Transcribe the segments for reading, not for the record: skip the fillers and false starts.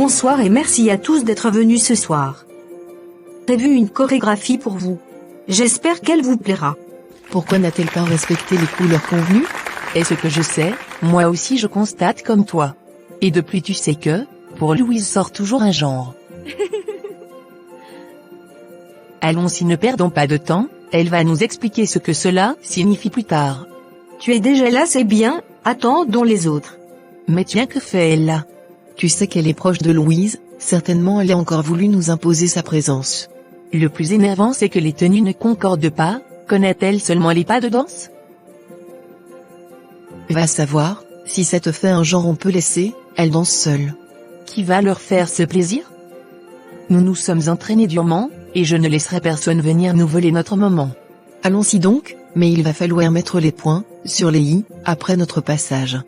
Bonsoir et merci à tous d'être venus ce soir. J'ai vu une chorégraphie pour vous. J'espère qu'elle vous plaira. Pourquoi n'a-t-elle pas respecté les couleurs convenues? Est-ce que je sais, moi aussi je constate comme toi. Et depuis tu sais que, pour Louise sort toujours un genre. Allons-y, ne perdons pas de temps, elle va nous expliquer ce que cela signifie plus tard. Tu es déjà là, c'est bien, attendons les autres. Mais tiens, que fait-elle là? Tu sais qu'elle est proche de Louise, certainement elle a encore voulu nous imposer sa présence. Le plus énervant c'est que les tenues ne concordent pas, connaît-elle seulement les pas de danse? Va savoir, si ça te fait un genre on peut laisser, elle danse seule. Qui va leur faire ce plaisir? Nous nous sommes entraînés durement, et je ne laisserai personne venir nous voler notre moment. Allons-y donc, mais il va falloir mettre les points sur les i, après notre passage.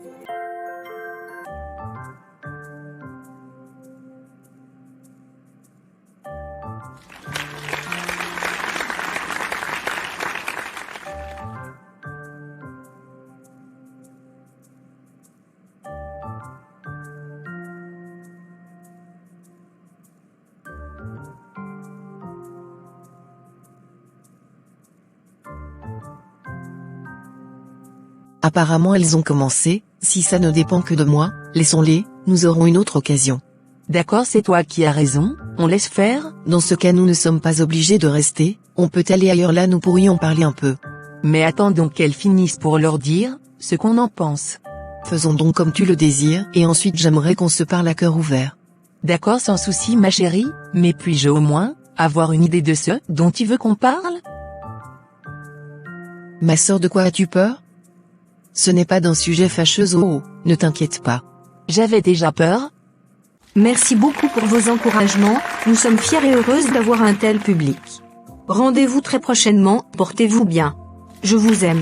Apparemment elles ont commencé, si ça ne dépend que de moi, laissons-les, nous aurons une autre occasion. D'accord, c'est toi qui as raison, on laisse faire? Dans ce cas nous ne sommes pas obligés de rester, on peut aller ailleurs, là nous pourrions parler un peu. Mais attendons qu'elles finissent pour leur dire ce qu'on en pense. Faisons donc comme tu le désires, et ensuite j'aimerais qu'on se parle à cœur ouvert. D'accord, sans souci ma chérie, mais puis-je au moins avoir une idée de ce dont tu veux qu'on parle? Ma sœur, de quoi as-tu peur? Ce n'est pas d'un sujet fâcheux, oh, ne t'inquiète pas. J'avais déjà peur. Merci beaucoup pour vos encouragements, nous sommes fiers et heureuses d'avoir un tel public. Rendez-vous très prochainement, portez-vous bien. Je vous aime.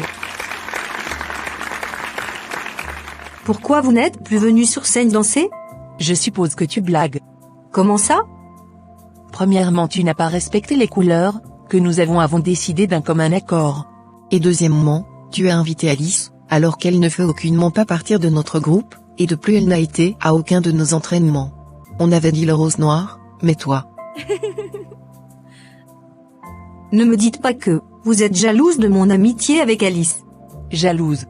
Pourquoi vous n'êtes plus venu sur scène danser? Je suppose que tu blagues. Comment ça? Premièrement, tu n'as pas respecté les couleurs que nous avons décidé d'un commun accord. Et deuxièmement, tu as invité Alice, alors qu'elle ne fait aucunement pas partir de notre groupe, et de plus elle n'a été à aucun de nos entraînements. On avait dit le rose noir, mais toi... Ne me dites pas que vous êtes jalouse de mon amitié avec Alice. Jalouse?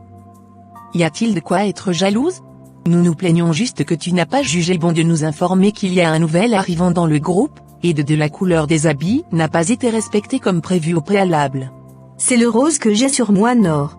Y a-t-il de quoi être jalouse? Nous nous plaignons juste que tu n'as pas jugé bon de nous informer qu'il y a un nouvel arrivant dans le groupe, et de la couleur des habits n'a pas été respectée comme prévu au préalable. C'est le rose que j'ai sur moi, Nord.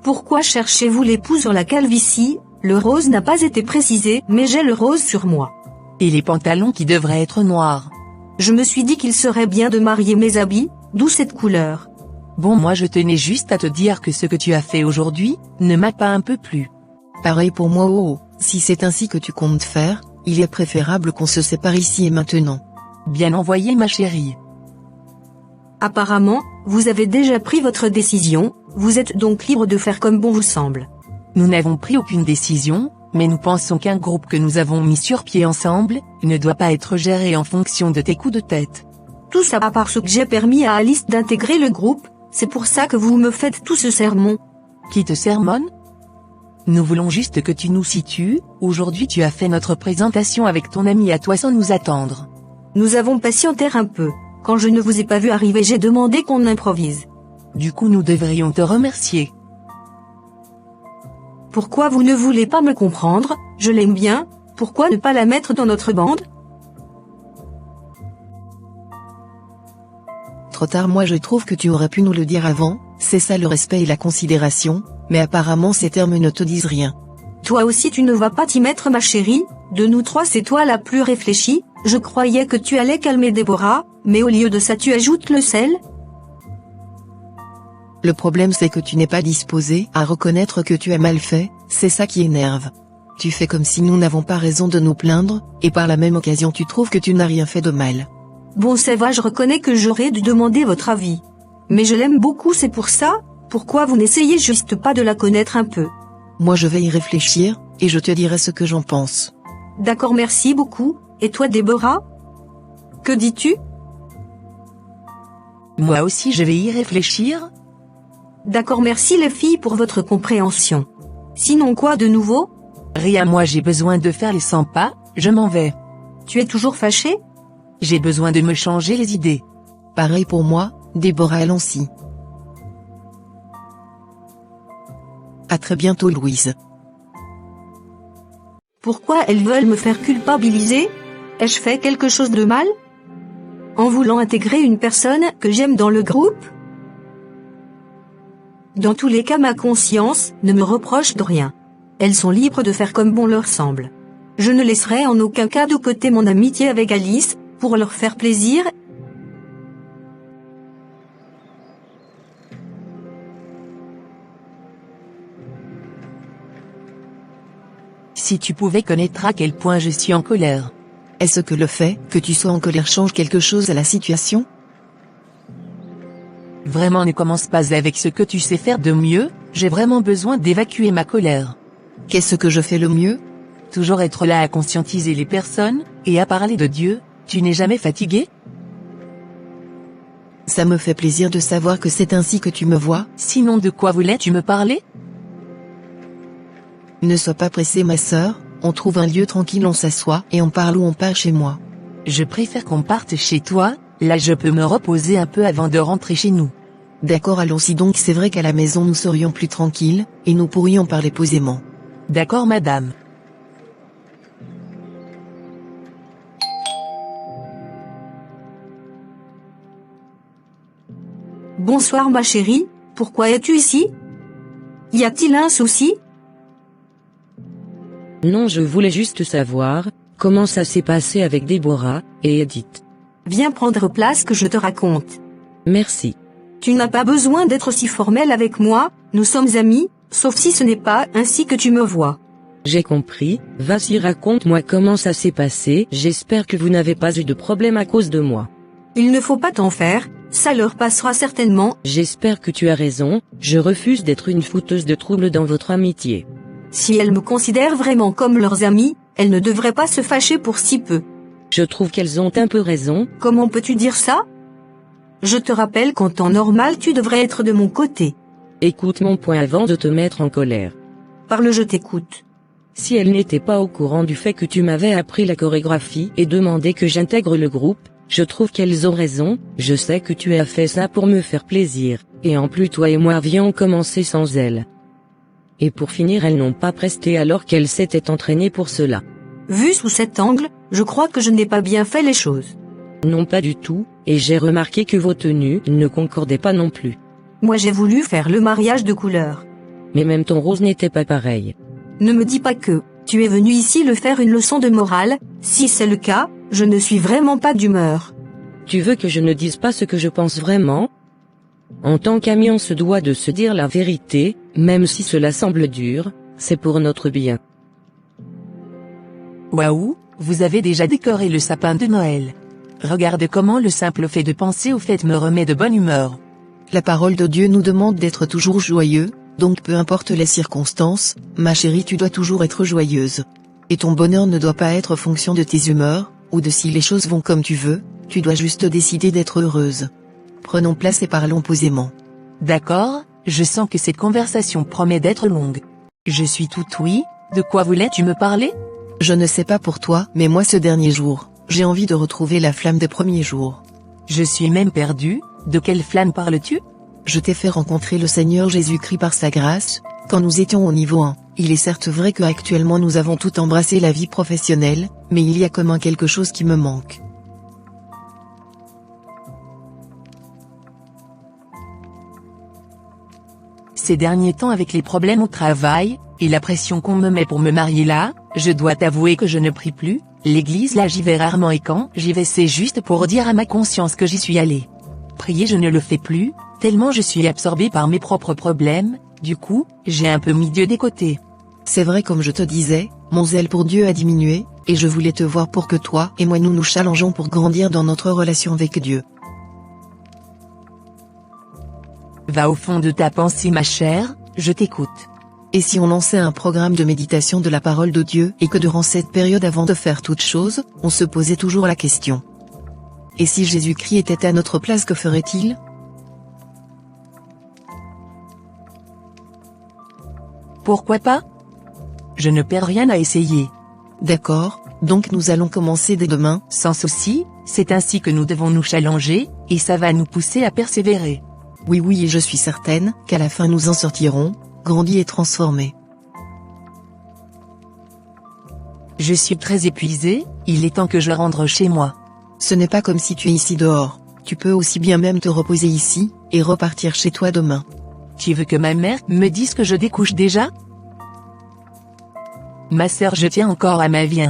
Pourquoi cherchez-vous l'époux sur la calvitie? Le rose n'a pas été précisé, mais j'ai le rose sur moi. Et les pantalons qui devraient être noirs. Je me suis dit qu'il serait bien de marier mes habits, d'où cette couleur. Bon, moi je tenais juste à te dire que ce que tu as fait aujourd'hui ne m'a pas un peu plu. Pareil pour moi, oh, si c'est ainsi que tu comptes faire, il est préférable qu'on se sépare ici et maintenant. Bien envoyé ma chérie. Apparemment, vous avez déjà pris votre décision, vous êtes donc libre de faire comme bon vous semble. Nous n'avons pris aucune décision, mais nous pensons qu'un groupe que nous avons mis sur pied ensemble ne doit pas être géré en fonction de tes coups de tête. Tout ça parce que j'ai permis à Alice d'intégrer le groupe, c'est pour ça que vous me faites tout ce sermon. Qui te sermonne? Nous voulons juste que tu nous situes, aujourd'hui tu as fait notre présentation avec ton ami à toi sans nous attendre. Nous avons patienté un peu. Quand je ne vous ai pas vu arriver, j'ai demandé qu'on improvise. Du coup nous devrions te remercier. Pourquoi vous ne voulez pas me comprendre? Je l'aime bien, pourquoi ne pas la mettre dans notre bande? Trop tard, moi je trouve que tu aurais pu nous le dire avant, c'est ça le respect et la considération, mais apparemment ces termes ne te disent rien. Toi aussi tu ne vas pas t'y mettre ma chérie, de nous trois c'est toi la plus réfléchie, je croyais que tu allais calmer Déborah, mais au lieu de ça tu ajoutes le sel? Le problème c'est que tu n'es pas disposé à reconnaître que tu as mal fait, c'est ça qui énerve. Tu fais comme si nous n'avons pas raison de nous plaindre, et par la même occasion tu trouves que tu n'as rien fait de mal. Bon ça va, je reconnais que j'aurais dû demander votre avis. Mais je l'aime beaucoup, c'est pour ça, pourquoi vous n'essayez juste pas de la connaître un peu? Moi je vais y réfléchir, et je te dirai ce que j'en pense. D'accord, merci beaucoup, et toi Déborah? Que dis-tu? Moi aussi je vais y réfléchir. D'accord, merci les filles pour votre compréhension. Sinon quoi de nouveau? Rien, moi j'ai besoin de faire les 100 pas, Je m'en vais. Tu es toujours fâché? J'ai besoin de me changer les idées. Pareil pour moi, Déborah Alancy. À très bientôt Louise. Pourquoi elles veulent me faire culpabiliser? Ai-je fait quelque chose de mal? En voulant intégrer une personne que j'aime dans le groupe? Dans tous les cas, ma conscience ne me reproche de rien. Elles sont libres de faire comme bon leur semble. Je ne laisserai en aucun cas de côté mon amitié avec Alice, pour leur faire plaisir. Si tu pouvais connaître à quel point je suis en colère. Est-ce que le fait que tu sois en colère change quelque chose à la situation? Vraiment, ne commence pas avec ce que tu sais faire de mieux, j'ai vraiment besoin d'évacuer ma colère. Qu'est-ce que je fais le mieux? Toujours être là à conscientiser les personnes, et à parler de Dieu. Tu n'es jamais fatigué? Ça me fait plaisir de savoir que c'est ainsi que tu me vois. Sinon, de quoi voulais-tu me parler? Ne sois pas pressée ma sœur, on trouve un lieu tranquille, on s'assoit et on parle ou on part chez moi. Je préfère qu'on parte chez toi, là je peux me reposer un peu avant de rentrer chez nous. D'accord, allons-y donc, c'est vrai qu'à la maison nous serions plus tranquilles, et nous pourrions parler posément. D'accord madame. Bonsoir ma chérie, pourquoi es-tu ici? Y a-t-il un souci? Non, je voulais juste savoir comment ça s'est passé avec Déborah et Edith. Viens prendre place que je te raconte. Merci. Tu n'as pas besoin d'être si formel avec moi, nous sommes amis, sauf si ce n'est pas ainsi que tu me vois. J'ai compris, vas-y raconte-moi comment ça s'est passé, j'espère que vous n'avez pas eu de problème à cause de moi. Il ne faut pas t'en faire, ça leur passera certainement. J'espère que tu as raison, je refuse d'être une fouteuse de troubles dans votre amitié. Si elles me considèrent vraiment comme leurs amies, elles ne devraient pas se fâcher pour si peu. Je trouve qu'elles ont un peu raison. Comment peux-tu dire ça? Je te rappelle qu'en temps normal tu devrais être de mon côté. Écoute mon point avant de te mettre en colère. Parle, je t'écoute. Si elles n'étaient pas au courant du fait que tu m'avais appris la chorégraphie et demandé que j'intègre le groupe, je trouve qu'elles ont raison, je sais que tu as fait ça pour me faire plaisir, et en plus toi et moi avions commencé sans elles. Et pour finir, elles n'ont pas presté alors qu'elles s'étaient entraînées pour cela. Vu sous cet angle, je crois que je n'ai pas bien fait les choses. Non, pas du tout, et j'ai remarqué que vos tenues ne concordaient pas non plus. Moi j'ai voulu faire le mariage de couleur. Mais même ton rose n'était pas pareil. Ne me dis pas que tu es venu ici le faire une leçon de morale, si c'est le cas, je ne suis vraiment pas d'humeur. Tu veux que je ne dise pas ce que je pense vraiment? En tant qu'amis, on se doit de se dire la vérité, même si cela semble dur, c'est pour notre bien. Waouh, vous avez déjà décoré le sapin de Noël. Regarde comment le simple fait de penser aux fêtes me remet de bonne humeur. La parole de Dieu nous demande d'être toujours joyeux, donc peu importe les circonstances, ma chérie, tu dois toujours être joyeuse. Et ton bonheur ne doit pas être fonction de tes humeurs, ou de si les choses vont comme tu veux, tu dois juste décider d'être heureuse. Prenons place et parlons posément. D'accord, je sens que cette conversation promet d'être longue. Je suis tout oui, de quoi voulais-tu me parler? Je ne sais pas pour toi, mais moi ce dernier jour, j'ai envie de retrouver la flamme des premiers jours. Je suis même perdu, de quelle flamme parles-tu? Je t'ai fait rencontrer le Seigneur Jésus-Christ par sa grâce, quand nous étions au niveau 1. Il est certes vrai qu'actuellement nous avons tout embrassé la vie professionnelle, mais il y a comme quelque chose qui me manque. Ces derniers temps avec les problèmes au travail, et la pression qu'on me met pour me marier là, je dois t'avouer que je ne prie plus, l'église là j'y vais rarement et quand j'y vais c'est juste pour dire à ma conscience que j'y suis allé. Prier je ne le fais plus, tellement je suis absorbé par mes propres problèmes, du coup, j'ai un peu mis Dieu des côtés. C'est vrai comme je te disais, mon zèle pour Dieu a diminué, et je voulais te voir pour que toi et moi nous nous challengeons pour grandir dans notre relation avec Dieu. Va au fond de ta pensée ma chère, je t'écoute. Et si on lançait un programme de méditation de la parole de Dieu et que durant cette période avant de faire toute chose, on se posait toujours la question. Et si Jésus-Christ était à notre place, que ferait-il? Pourquoi pas? Je ne perds rien à essayer. D'accord, Donc nous allons commencer dès demain. Sans souci, c'est ainsi que nous devons nous challenger, et ça va nous pousser à persévérer. Oui, et je suis certaine qu'à la fin nous en sortirons, grandis et transformés. Je suis très épuisé, il est temps que je rentre chez moi. Ce n'est pas comme si tu es ici dehors. Tu peux aussi bien même te reposer ici, et repartir chez toi demain. Tu veux que ma mère me dise que je découche déjà? Ma sœur, je tiens encore à ma vie.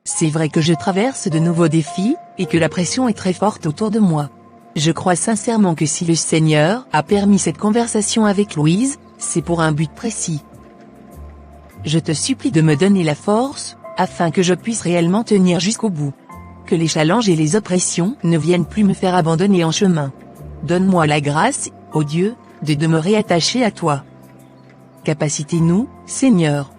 C'est vrai que je traverse de nouveaux défis, et que la pression est très forte autour de moi. Je crois sincèrement que si le Seigneur a permis cette conversation avec Louise, c'est pour un but précis. Je te supplie de me donner la force, afin que je puisse réellement tenir jusqu'au bout. Que les challenges et les oppressions ne viennent plus me faire abandonner en chemin. Donne-moi la grâce, ô Dieu, de demeurer attaché à toi. Capacitez-nous, Seigneur.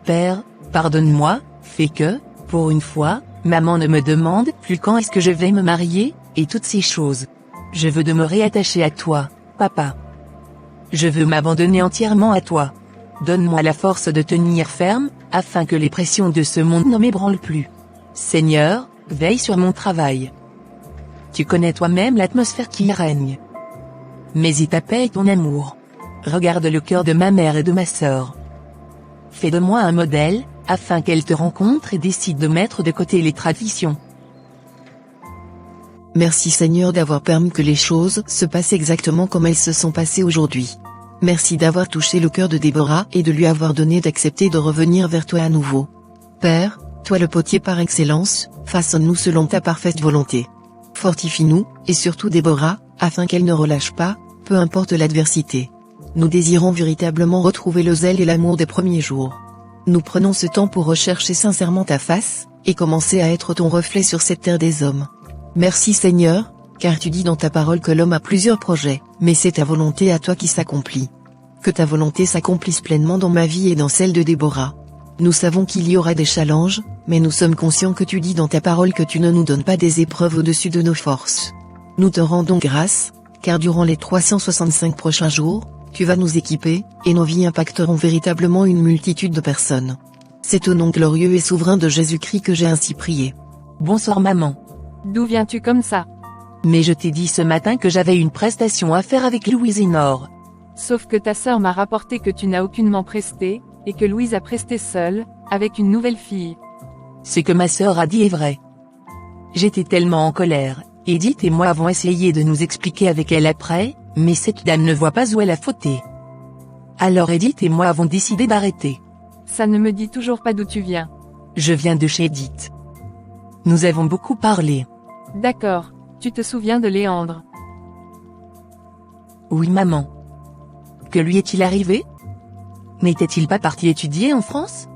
Père, pardonne-moi, fais que, pour une fois, maman ne me demande plus quand est-ce que je vais me marier, et toutes ces choses. Je veux demeurer attaché à toi, papa. Je veux m'abandonner entièrement à toi. Donne-moi la force de tenir ferme, afin que les pressions de ce monde ne m'ébranlent plus. Seigneur, veille sur mon travail. Tu connais toi-même l'atmosphère qui y règne. Mais y ta paix et ton amour. Regarde le cœur de ma mère et de ma sœur. Fais de moi un modèle, afin qu'elle te rencontre et décide de mettre de côté les traditions. Merci Seigneur d'avoir permis que les choses se passent exactement comme elles se sont passées aujourd'hui. Merci d'avoir touché le cœur de Déborah et de lui avoir donné d'accepter de revenir vers toi à nouveau. Père, toi le potier par excellence, façonne-nous selon ta parfaite volonté. Fortifie-nous, et surtout Déborah, afin qu'elle ne relâche pas, peu importe l'adversité. Nous désirons véritablement retrouver le zèle et l'amour des premiers jours. Nous prenons ce temps pour rechercher sincèrement ta face, et commencer à être ton reflet sur cette terre des hommes. Merci Seigneur, car tu dis dans ta parole que l'homme a plusieurs projets, mais c'est ta volonté à toi qui s'accomplit. Que ta volonté s'accomplisse pleinement dans ma vie et dans celle de Déborah. Nous savons qu'il y aura des challenges, mais nous sommes conscients que tu dis dans ta parole que tu ne nous donnes pas des épreuves au-dessus de nos forces. Nous te rendons grâce, car durant les 365 prochains jours, tu vas nous équiper, et nos vies impacteront véritablement une multitude de personnes. C'est au nom glorieux et souverain de Jésus-Christ que j'ai ainsi prié. Bonsoir maman. D'où viens-tu comme ça? Mais je t'ai dit ce matin que j'avais une prestation à faire avec Louise et Nord. Sauf que ta sœur m'a rapporté que tu n'as aucunement presté, et que Louise a presté seule, avec une nouvelle fille. Ce que ma sœur a dit est vrai. J'étais tellement en colère, Edith et moi avons essayé de nous expliquer avec elle après, mais cette dame ne voit pas où elle a fauté. Alors Edith et moi avons décidé d'arrêter. Ça ne me dit toujours pas d'où tu viens. Je viens de chez Edith. Nous avons beaucoup parlé. D'accord, tu te souviens de Léandre? Oui maman. Que lui est-il arrivé? N'était-il pas parti étudier en France?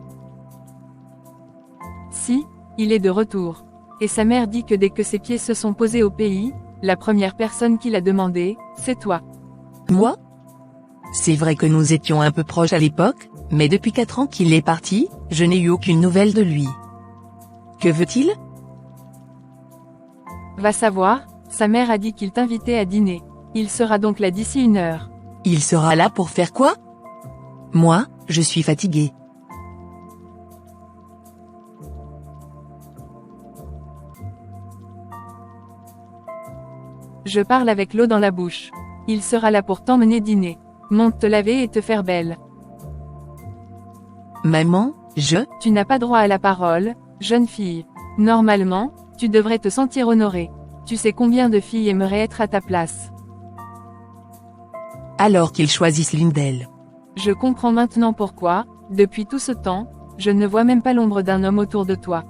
Si, il est de retour. Et sa mère dit que dès que ses pieds se sont posés au pays, la première personne qui l'a demandé, c'est toi. Moi? C'est vrai que nous étions un peu proches à l'époque, mais depuis 4 ans qu'il est parti, je n'ai eu aucune nouvelle de lui. Que veut-il? Va savoir, sa mère a dit qu'il t'invitait à dîner. Il sera donc là d'ici 1 heure. Il sera là pour faire quoi? Moi, je suis fatiguée. Je parle avec l'eau dans la bouche. Il sera là pour t'emmener dîner. Monte te laver et te faire belle. Maman, Tu n'as pas droit à la parole, jeune fille. Normalement, tu devrais te sentir honorée. Tu sais combien de filles aimeraient être à ta place. Alors qu'ils choisissent l'une d'elles. Je comprends maintenant pourquoi, depuis tout ce temps, je ne vois même pas l'ombre d'un homme autour de toi.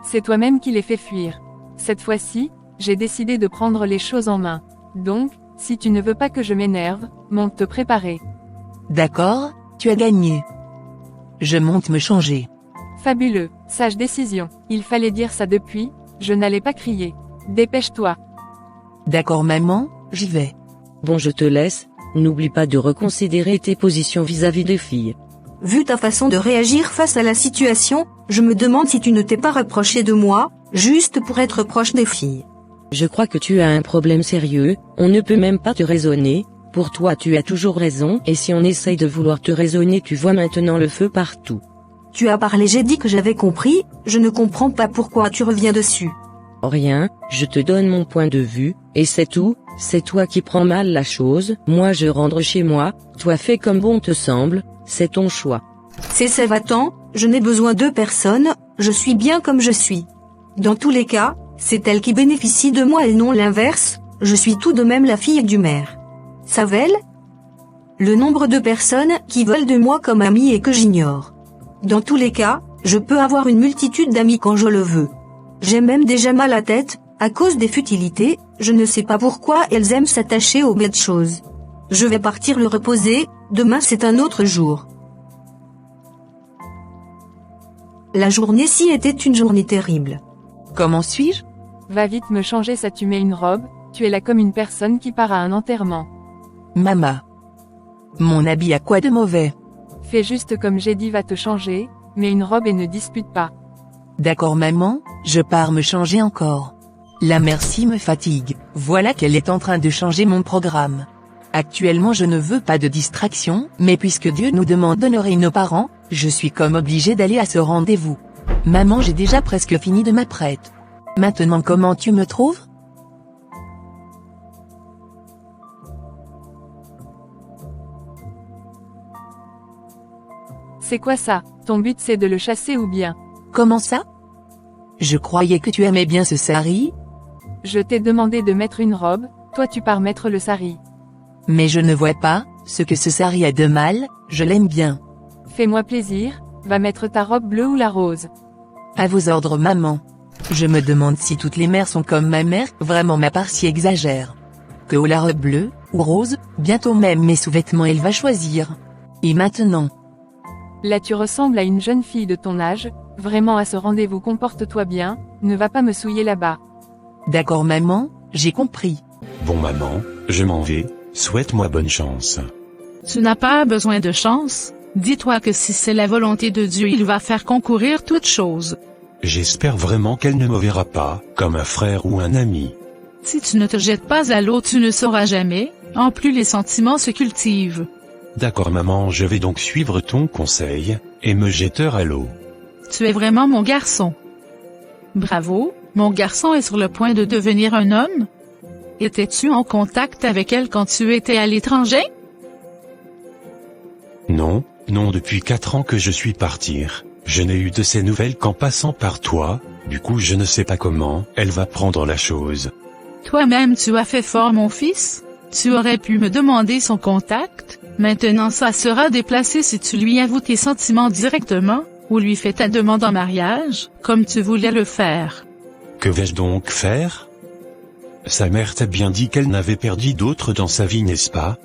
C'est toi-même qui les fait fuir. Cette fois-ci, j'ai décidé de prendre les choses en main. Donc, si tu ne veux pas que je m'énerve, monte te préparer. D'accord, tu as gagné. Je monte me changer. Fabuleux, sage décision. Il fallait dire ça depuis, je n'allais pas crier. Dépêche-toi. D'accord maman, j'y vais. Bon, je te laisse, n'oublie pas de reconsidérer tes positions vis-à-vis des filles. Vu ta façon de réagir face à la situation, je me demande si tu ne t'es pas rapproché de moi, juste pour être proche des filles. Je crois que tu as un problème sérieux, on ne peut même pas te raisonner, pour toi tu as toujours raison et si on essaye de vouloir te raisonner tu vois maintenant le feu partout. Tu as parlé, j'ai dit que j'avais compris, je ne comprends pas pourquoi tu reviens dessus. Rien, je te donne mon point de vue, et c'est tout, c'est toi qui prends mal la chose, moi je rentre chez moi, toi fais comme bon te semble, c'est ton choix. Ça va-t'en, je n'ai besoin de personne, je suis bien comme je suis. Dans tous les cas, c'est elle qui bénéficie de moi et non l'inverse, je suis tout de même la fille du maire. Savelle ? Le nombre de personnes qui veulent de moi comme amie et que j'ignore. Dans tous les cas, je peux avoir une multitude d'amis quand je le veux. J'ai même déjà mal à la tête, à cause des futilités, je ne sais pas pourquoi elles aiment s'attacher aux bêtes choses. Je vais partir le reposer, demain c'est un autre jour. La journée-ci était une journée terrible. Comment suis-je? Va vite me changer ça, tu mets une robe, tu es là comme une personne qui part à un enterrement. Maman. Mon habit a quoi de mauvais? Fais juste comme j'ai dit, va te changer, mets une robe et ne dispute pas. D'accord maman, je pars me changer encore. La merci me fatigue, voilà qu'elle est en train de changer mon programme. Actuellement je ne veux pas de distraction, mais puisque Dieu nous demande d'honorer nos parents, je suis comme obligée d'aller à ce rendez-vous. Maman, j'ai déjà presque fini de m'apprêter. Maintenant comment tu me trouves? C'est quoi ça? Ton but c'est de le chasser ou bien? Comment ça? Je croyais que tu aimais bien ce sari. Je t'ai demandé de mettre une robe, toi tu pars mettre le sari. Mais je ne vois pas ce que ce sari a de mal, je l'aime bien. Fais-moi plaisir, va mettre ta robe bleue ou la rose. À vos ordres maman. Je me demande si toutes les mères sont comme ma mère, vraiment ma part s'y exagère. Que ou la robe bleue, ou rose, bientôt même mes sous-vêtements elle va choisir. Et maintenant? Là tu ressembles à une jeune fille de ton âge, vraiment à ce rendez-vous comporte-toi bien, ne va pas me souiller là-bas. D'accord maman, j'ai compris. Bon maman, je m'en vais, souhaite-moi bonne chance. Tu n'as pas besoin de chance, dis-toi que si c'est la volonté de Dieu il va faire concourir toutes choses. J'espère vraiment qu'elle ne me verra pas, comme un frère ou un ami. Si tu ne te jettes pas à l'eau tu ne sauras jamais, en plus les sentiments se cultivent. D'accord maman, je vais donc suivre ton conseil, et me jeter à l'eau. Tu es vraiment mon garçon. Bravo, mon garçon est sur le point de devenir un homme? Étais-tu en contact avec elle quand tu étais à l'étranger? Non, depuis 4 ans que je suis partir. Je n'ai eu de ses nouvelles qu'en passant par toi, du coup je ne sais pas comment elle va prendre la chose. Toi-même tu as fait fort mon fils? Tu aurais pu me demander son contact, maintenant ça sera déplacé si tu lui avoues tes sentiments directement, ou lui fais ta demande en mariage, comme tu voulais le faire. Que vais-je donc faire? Sa mère t'a bien dit qu'elle n'avait perdu d'autre dans sa vie, n'est-ce pas?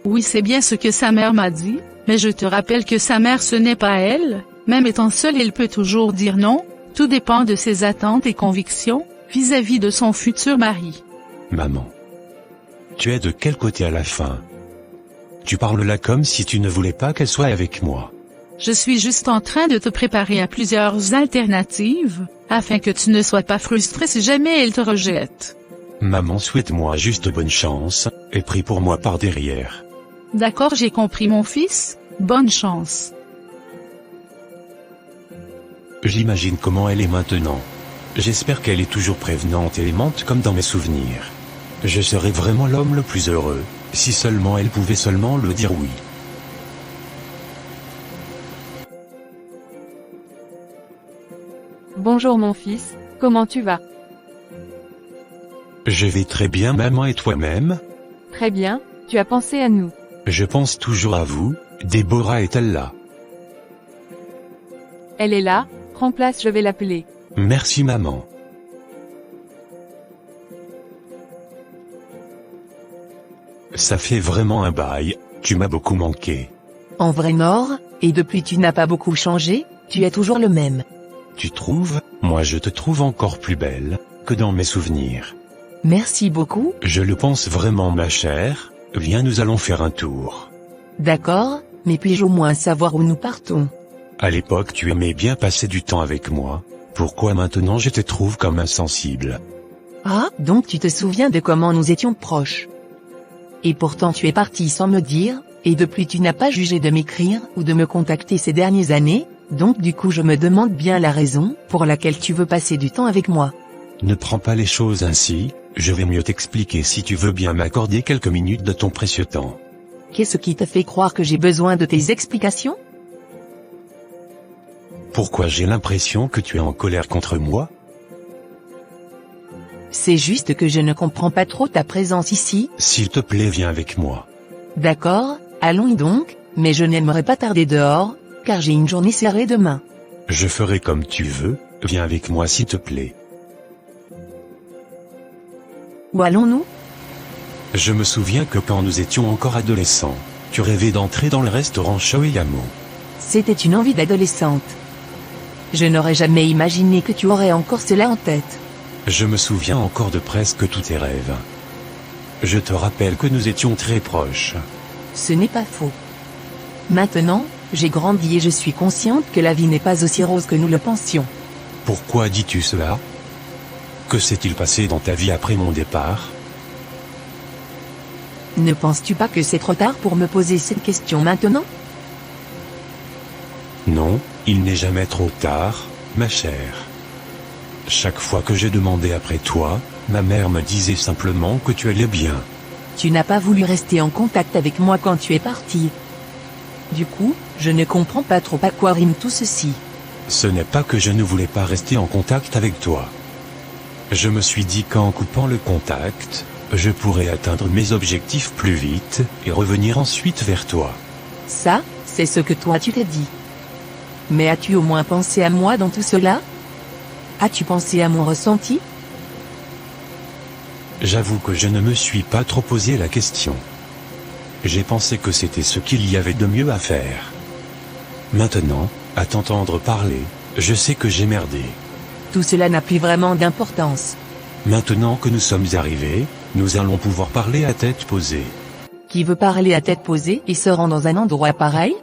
Oui, c'est bien ce que sa mère m'a dit, mais je te rappelle que sa mère ce n'est pas elle, même étant seule elle peut toujours dire non, tout dépend de ses attentes et convictions, vis-à-vis de son futur mari. Maman. Tu es de quel côté à la fin? Tu parles là comme si tu ne voulais pas qu'elle soit avec moi. Je suis juste en train de te préparer à plusieurs alternatives, afin que tu ne sois pas frustré si jamais elle te rejette. Maman, souhaite-moi juste bonne chance, et prie pour moi par derrière. D'accord, j'ai compris mon fils, bonne chance. J'imagine comment elle est maintenant. J'espère qu'elle est toujours prévenante et aimante comme dans mes souvenirs. Je serais vraiment l'homme le plus heureux, si seulement elle pouvait seulement le dire oui. Bonjour mon fils, comment tu vas? Je vais très bien maman, et toi-même? Très bien, tu as pensé à nous. Je pense toujours à vous, Déborah est-elle là? Elle est là, prends place, je vais l'appeler. Merci maman. Ça fait vraiment un bail, tu m'as beaucoup manqué. En vrai mort, et depuis tu n'as pas beaucoup changé, tu es toujours le même. Tu trouves? Moi je te trouve encore plus belle, que dans mes souvenirs. Merci beaucoup. Je le pense vraiment ma chère, viens nous allons faire un tour. D'accord, mais puis-je au moins savoir où nous partons? À l'époque tu aimais bien passer du temps avec moi, pourquoi maintenant je te trouve comme insensible? Ah, donc tu te souviens de comment nous étions proches. Et pourtant tu es parti sans me dire, Et depuis tu n'as pas jugé de m'écrire ou de me contacter ces dernières années, donc du coup je me demande bien la raison pour laquelle tu veux passer du temps avec moi. Ne prends pas les choses ainsi, je vais mieux t'expliquer si tu veux bien m'accorder quelques minutes de ton précieux temps. Qu'est-ce qui te fait croire que j'ai besoin de tes explications? Pourquoi j'ai l'impression que tu es en colère contre moi? C'est juste que je ne comprends pas trop ta présence ici. S'il te plaît, viens avec moi. D'accord, allons donc, mais je n'aimerais pas tarder dehors, car j'ai une journée serrée demain. Je ferai comme tu veux, viens avec moi s'il te plaît. Où allons-nous? Je me souviens que quand nous étions encore adolescents, tu rêvais d'entrer dans le restaurant Shoyamo. C'était une envie d'adolescente. Je n'aurais jamais imaginé que tu aurais encore cela en tête. Je me souviens encore de presque tous tes rêves. Je te rappelle que nous étions très proches. Ce n'est pas faux. Maintenant, j'ai grandi et je suis consciente que la vie n'est pas aussi rose que nous le pensions. Pourquoi dis-tu cela? Que s'est-il passé dans ta vie après mon départ? Ne penses-tu pas que c'est trop tard pour me poser cette question maintenant? Non, il n'est jamais trop tard, ma chère. Chaque fois que j'ai demandé après toi, ma mère me disait simplement que tu allais bien. Tu n'as pas voulu rester en contact avec moi quand tu es parti. Du coup, je ne comprends pas trop à quoi rime tout ceci. Ce n'est pas que je ne voulais pas rester en contact avec toi. Je me suis dit qu'en coupant le contact, je pourrais atteindre mes objectifs plus vite, et revenir ensuite vers toi. Ça, c'est ce que toi tu t'es dit. Mais as-tu au moins pensé à moi dans tout cela? As-tu pensé à mon ressenti? J'avoue que je ne me suis pas trop posé la question. J'ai pensé que c'était ce qu'il y avait de mieux à faire. Maintenant, à t'entendre parler, je sais que j'ai merdé. Tout cela n'a plus vraiment d'importance. Maintenant que nous sommes arrivés, nous allons pouvoir parler à tête posée. Qui veut parler à tête posée et se rend dans un endroit pareil?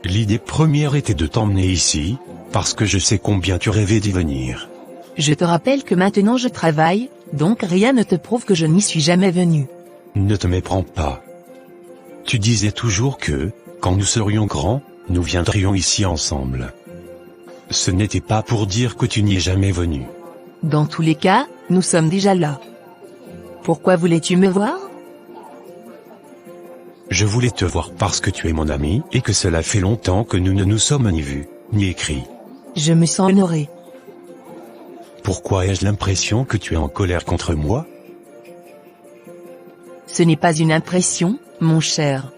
L'idée première était de t'emmener ici, parce que je sais combien tu rêvais d'y venir. Je te rappelle que maintenant je travaille, donc rien ne te prouve que je n'y suis jamais venu. Ne te méprends pas. Tu disais toujours que, quand nous serions grands, nous viendrions ici ensemble. Ce n'était pas pour dire que tu n'y es jamais venu. Dans tous les cas, nous sommes déjà là. Pourquoi voulais-tu me voir? Je voulais te voir parce que tu es mon ami et que cela fait longtemps que nous ne nous sommes ni vus, ni écrits. Je me sens honoré. Pourquoi ai-je l'impression que tu es en colère contre moi? Ce n'est pas une impression, mon cher.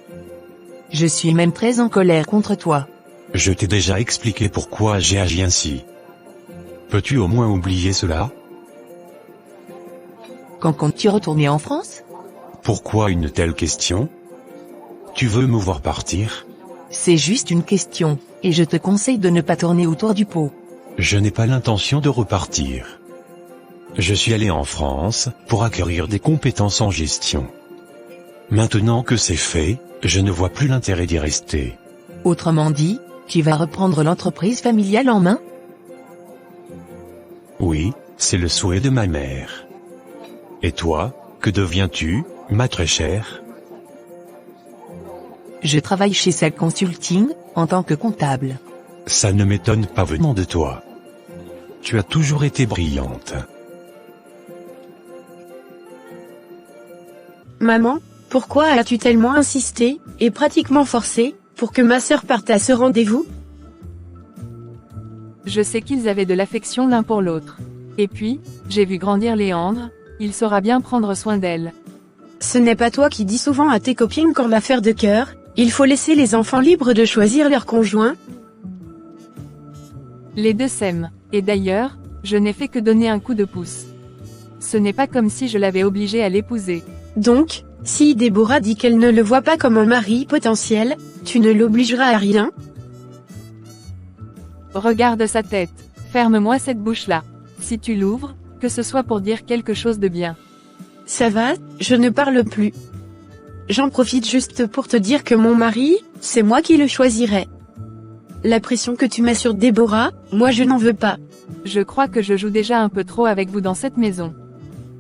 Je suis même très en colère contre toi. Je t'ai déjà expliqué pourquoi j'ai agi ainsi. Peux-tu au moins oublier cela? Quand comptes-tu retourner en France? Pourquoi une telle question? Tu veux me voir partir? C'est juste une question, et je te conseille de ne pas tourner autour du pot. Je n'ai pas l'intention de repartir. Je suis allé en France, pour acquérir des compétences en gestion. Maintenant que c'est fait, je ne vois plus l'intérêt d'y rester. Autrement dit, tu vas reprendre l'entreprise familiale en main? Oui, c'est le souhait de ma mère. Et toi, que deviens-tu, ma très chère? Je travaille chez Sal Consulting, en tant que comptable. Ça ne m'étonne pas venant de toi. Tu as toujours été brillante. Maman, pourquoi as-tu tellement insisté, et pratiquement forcé, pour que ma sœur parte à ce rendez-vous? Je sais qu'ils avaient de l'affection l'un pour l'autre. Et puis, j'ai vu grandir Léandre, il saura bien prendre soin d'elle. Ce n'est pas toi qui dis souvent à tes copines qu'en affaire de cœur, il faut laisser les enfants libres de choisir leur conjoint? Les deux s'aiment, et d'ailleurs, je n'ai fait que donner un coup de pouce. Ce n'est pas comme si je l'avais obligée à l'épouser. Donc, si Déborah dit qu'elle ne le voit pas comme un mari potentiel, tu ne l'obligeras à rien? Regarde sa tête. Ferme-moi cette bouche-là. Si tu l'ouvres, que ce soit pour dire quelque chose de bien. Ça va, je ne parle plus. J'en profite juste pour te dire que mon mari, c'est moi qui le choisirai. La pression que tu mets sur Déborah, moi je n'en veux pas. Je crois que je joue déjà un peu trop avec vous dans cette maison.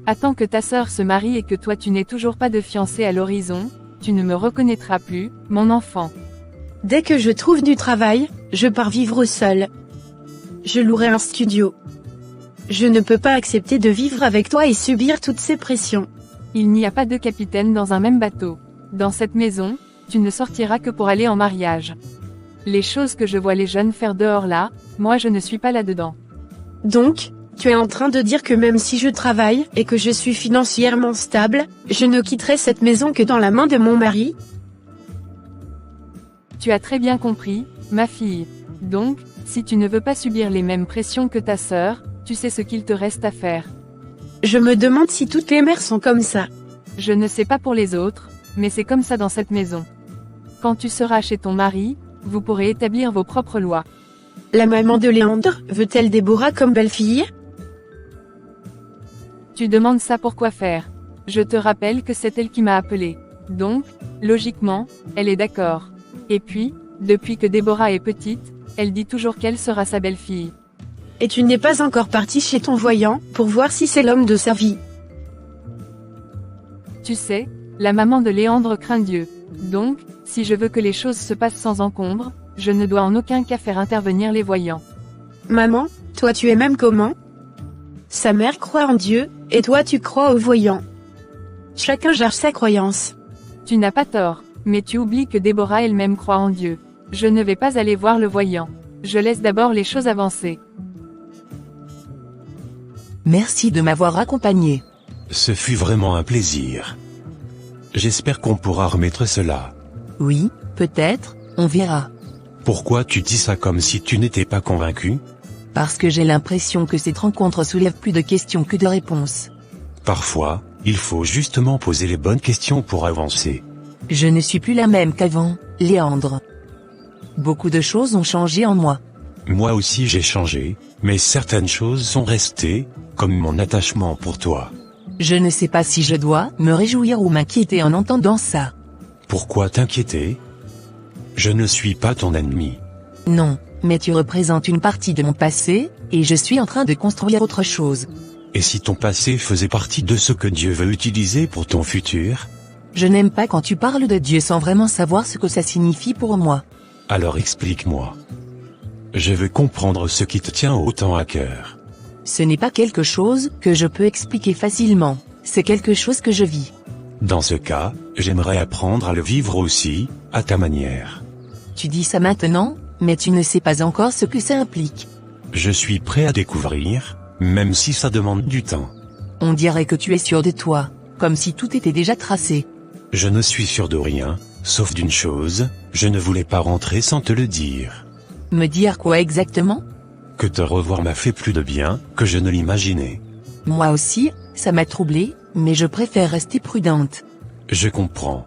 Attends que ta sœur se marie et que toi tu n'aies toujours pas de fiancé à l'horizon, Tu ne me reconnaîtras plus, mon enfant. Dès que je trouve du travail, je pars vivre seul. Je louerai un studio. Je ne peux pas accepter de vivre avec toi et subir toutes ces pressions. Il n'y a pas deux capitaines dans un même bateau. Dans cette maison, tu ne sortiras que pour aller en mariage. Les choses que je vois les jeunes faire dehors là, moi je ne suis pas là-dedans. Donc, tu es en train de dire que même si je travaille et que je suis financièrement stable, je ne quitterai cette maison que dans la main de mon mari? Tu as très bien compris, ma fille. Donc, si tu ne veux pas subir les mêmes pressions que ta sœur, tu sais ce qu'il te reste à faire. Je me demande si toutes les mères sont comme ça. Je ne sais pas pour les autres, mais c'est comme ça dans cette maison. Quand tu seras chez ton mari, vous pourrez établir vos propres lois. La maman de Léandre veut-elle Déborah comme belle-fille? Tu demandes ça pour quoi faire? Je te rappelle que c'est elle qui m'a appelé. Donc, logiquement, elle est d'accord. Et puis, depuis que Déborah est petite, elle dit toujours qu'elle sera sa belle-fille. Et tu n'es pas encore parti chez ton voyant, pour voir si c'est l'homme de sa vie. Tu sais, la maman de Léandre craint Dieu. Donc, si je veux que les choses se passent sans encombre, je ne dois en aucun cas faire intervenir les voyants. Maman, toi tu es même comment? Sa mère croit en Dieu, et toi tu crois aux voyants. Chacun gère sa croyance. Tu n'as pas tort, mais tu oublies que Déborah elle-même croit en Dieu. Je ne vais pas aller voir le voyant. Je laisse d'abord les choses avancer. Merci de m'avoir accompagné. Ce fut vraiment un plaisir. J'espère qu'on pourra remettre cela. Oui, peut-être, on verra. Pourquoi tu dis ça comme si tu n'étais pas convaincu? Parce que j'ai l'impression que cette rencontre soulève plus de questions que de réponses. Parfois, il faut justement poser les bonnes questions pour avancer. Je ne suis plus la même qu'avant, Léandre. Beaucoup de choses ont changé en moi. Moi aussi j'ai changé, mais certaines choses sont restées, comme mon attachement pour toi. Je ne sais pas si je dois me réjouir ou m'inquiéter en entendant ça. Pourquoi t'inquiéter? Je ne suis pas ton ennemi. Non, mais tu représentes une partie de mon passé, et je suis en train de construire autre chose. Et si ton passé faisait partie de ce que Dieu veut utiliser pour ton futur? Je n'aime pas quand tu parles de Dieu sans vraiment savoir ce que ça signifie pour moi. Alors explique-moi. Je veux comprendre ce qui te tient autant à cœur. Ce n'est pas quelque chose que je peux expliquer facilement, c'est quelque chose que je vis. Dans ce cas, j'aimerais apprendre à le vivre aussi, à ta manière. Tu dis ça maintenant, mais tu ne sais pas encore ce que ça implique. Je suis prêt à découvrir, même si ça demande du temps. On dirait que tu es sûr de toi, comme si tout était déjà tracé. Je ne suis sûr de rien, sauf d'une chose, je ne voulais pas rentrer sans te le dire. Me dire quoi exactement? Que te revoir m'a fait plus de bien que je ne l'imaginais. Moi aussi, ça m'a troublée, mais je préfère rester prudente. Je comprends.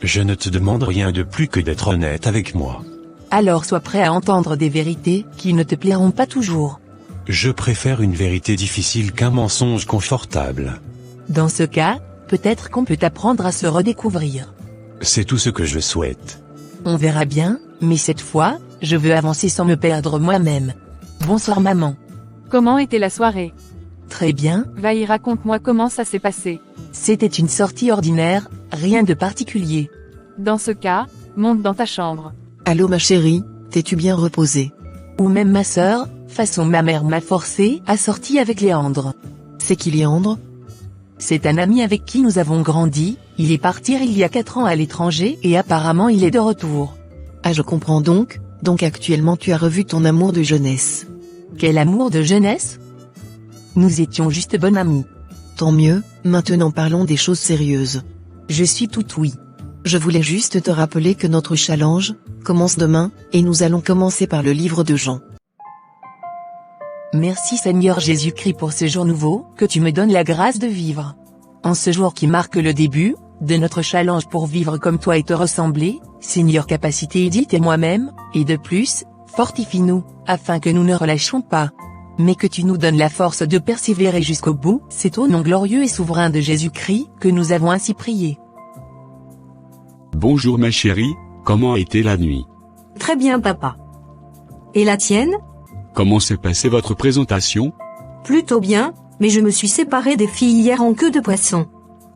Je ne te demande rien de plus que d'être honnête avec moi. Alors sois prêt à entendre des vérités qui ne te plairont pas toujours. Je préfère une vérité difficile qu'un mensonge confortable. Dans ce cas, peut-être qu'on peut apprendre à se redécouvrir. C'est tout ce que je souhaite. On verra bien, mais cette fois, je veux avancer sans me perdre moi-même. Bonsoir maman. Comment était la soirée? Très bien. Va-y, raconte-moi comment ça s'est passé. C'était une sortie ordinaire, rien de particulier. Dans ce cas, monte dans ta chambre. Allô ma chérie, t'es-tu bien reposée? Ou même ma sœur, façon ma mère m'a forcé à sortir avec Léandre. C'est qui Léandre? C'est un ami avec qui nous avons grandi, il est parti il y a 4 ans à l'étranger et apparemment il est de retour. Ah je comprends donc actuellement tu as revu ton amour de jeunesse. Quel amour de jeunesse? Nous étions juste bonnes amies. Tant mieux, maintenant parlons des choses sérieuses. Je suis tout oui. Je voulais juste te rappeler que notre challenge commence demain, et nous allons commencer par le livre de Jean. Merci Seigneur Jésus-Christ pour ce jour nouveau, que tu me donnes la grâce de vivre. En ce jour qui marque le début de notre challenge pour vivre comme toi et te ressembler, Seigneur capacité Edith et moi-même, et de plus, fortifie-nous, afin que nous ne relâchions pas. Mais que tu nous donnes la force de persévérer jusqu'au bout, c'est au nom glorieux et souverain de Jésus-Christ, que nous avons ainsi prié. Bonjour ma chérie, comment a été la nuit? Très bien papa. Et la tienne? Comment s'est passée votre présentation? Plutôt bien, mais je me suis séparée des filles hier en queue de poisson.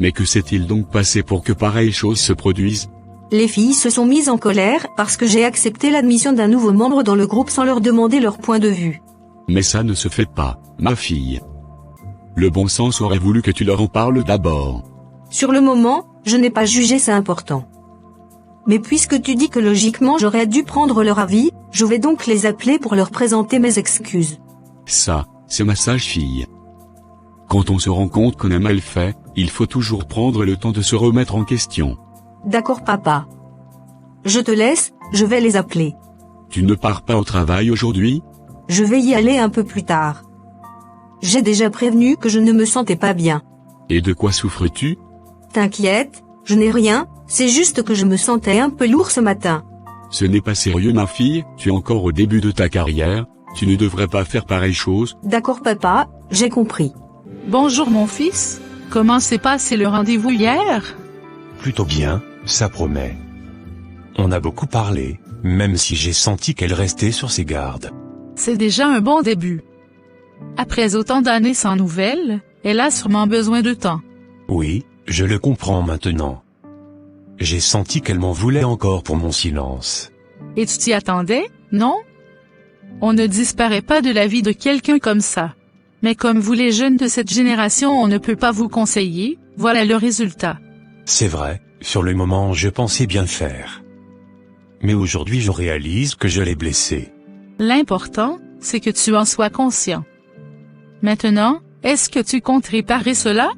Mais que s'est-il donc passé pour que pareille chose se produise? Les filles se sont mises en colère parce que j'ai accepté l'admission d'un nouveau membre dans le groupe sans leur demander leur point de vue. Mais ça ne se fait pas, ma fille. Le bon sens aurait voulu que tu leur en parles d'abord. Sur le moment, je n'ai pas jugé ça important. Mais puisque tu dis que logiquement j'aurais dû prendre leur avis, je vais donc les appeler pour leur présenter mes excuses. Ça, c'est ma sage fille. Quand on se rend compte qu'on a mal fait, il faut toujours prendre le temps de se remettre en question. D'accord papa. Je te laisse, je vais les appeler. Tu ne pars pas au travail aujourd'hui? Je vais y aller un peu plus tard. J'ai déjà prévenu que je ne me sentais pas bien. Et de quoi souffres-tu? T'inquiète, je n'ai rien, c'est juste que je me sentais un peu lourd ce matin. Ce n'est pas sérieux ma fille, tu es encore au début de ta carrière, tu ne devrais pas faire pareille chose. D'accord papa, j'ai compris. Bonjour mon fils, comment s'est passé le rendez-vous hier? Plutôt bien, ça promet. On a beaucoup parlé, même si j'ai senti qu'elle restait sur ses gardes. C'est déjà un bon début. Après autant d'années sans nouvelles, elle a sûrement besoin de temps. Oui, je le comprends maintenant. J'ai senti qu'elle m'en voulait encore pour mon silence. Et tu t'y attendais, non? On ne disparaît pas de la vie de quelqu'un comme ça. Mais comme vous les jeunes de cette génération on ne peut pas vous conseiller, voilà le résultat. C'est vrai, sur le moment je pensais bien faire. Mais aujourd'hui je réalise que je l'ai blessée. L'important, c'est que tu en sois conscient. Maintenant, est-ce que tu comptes réparer cela?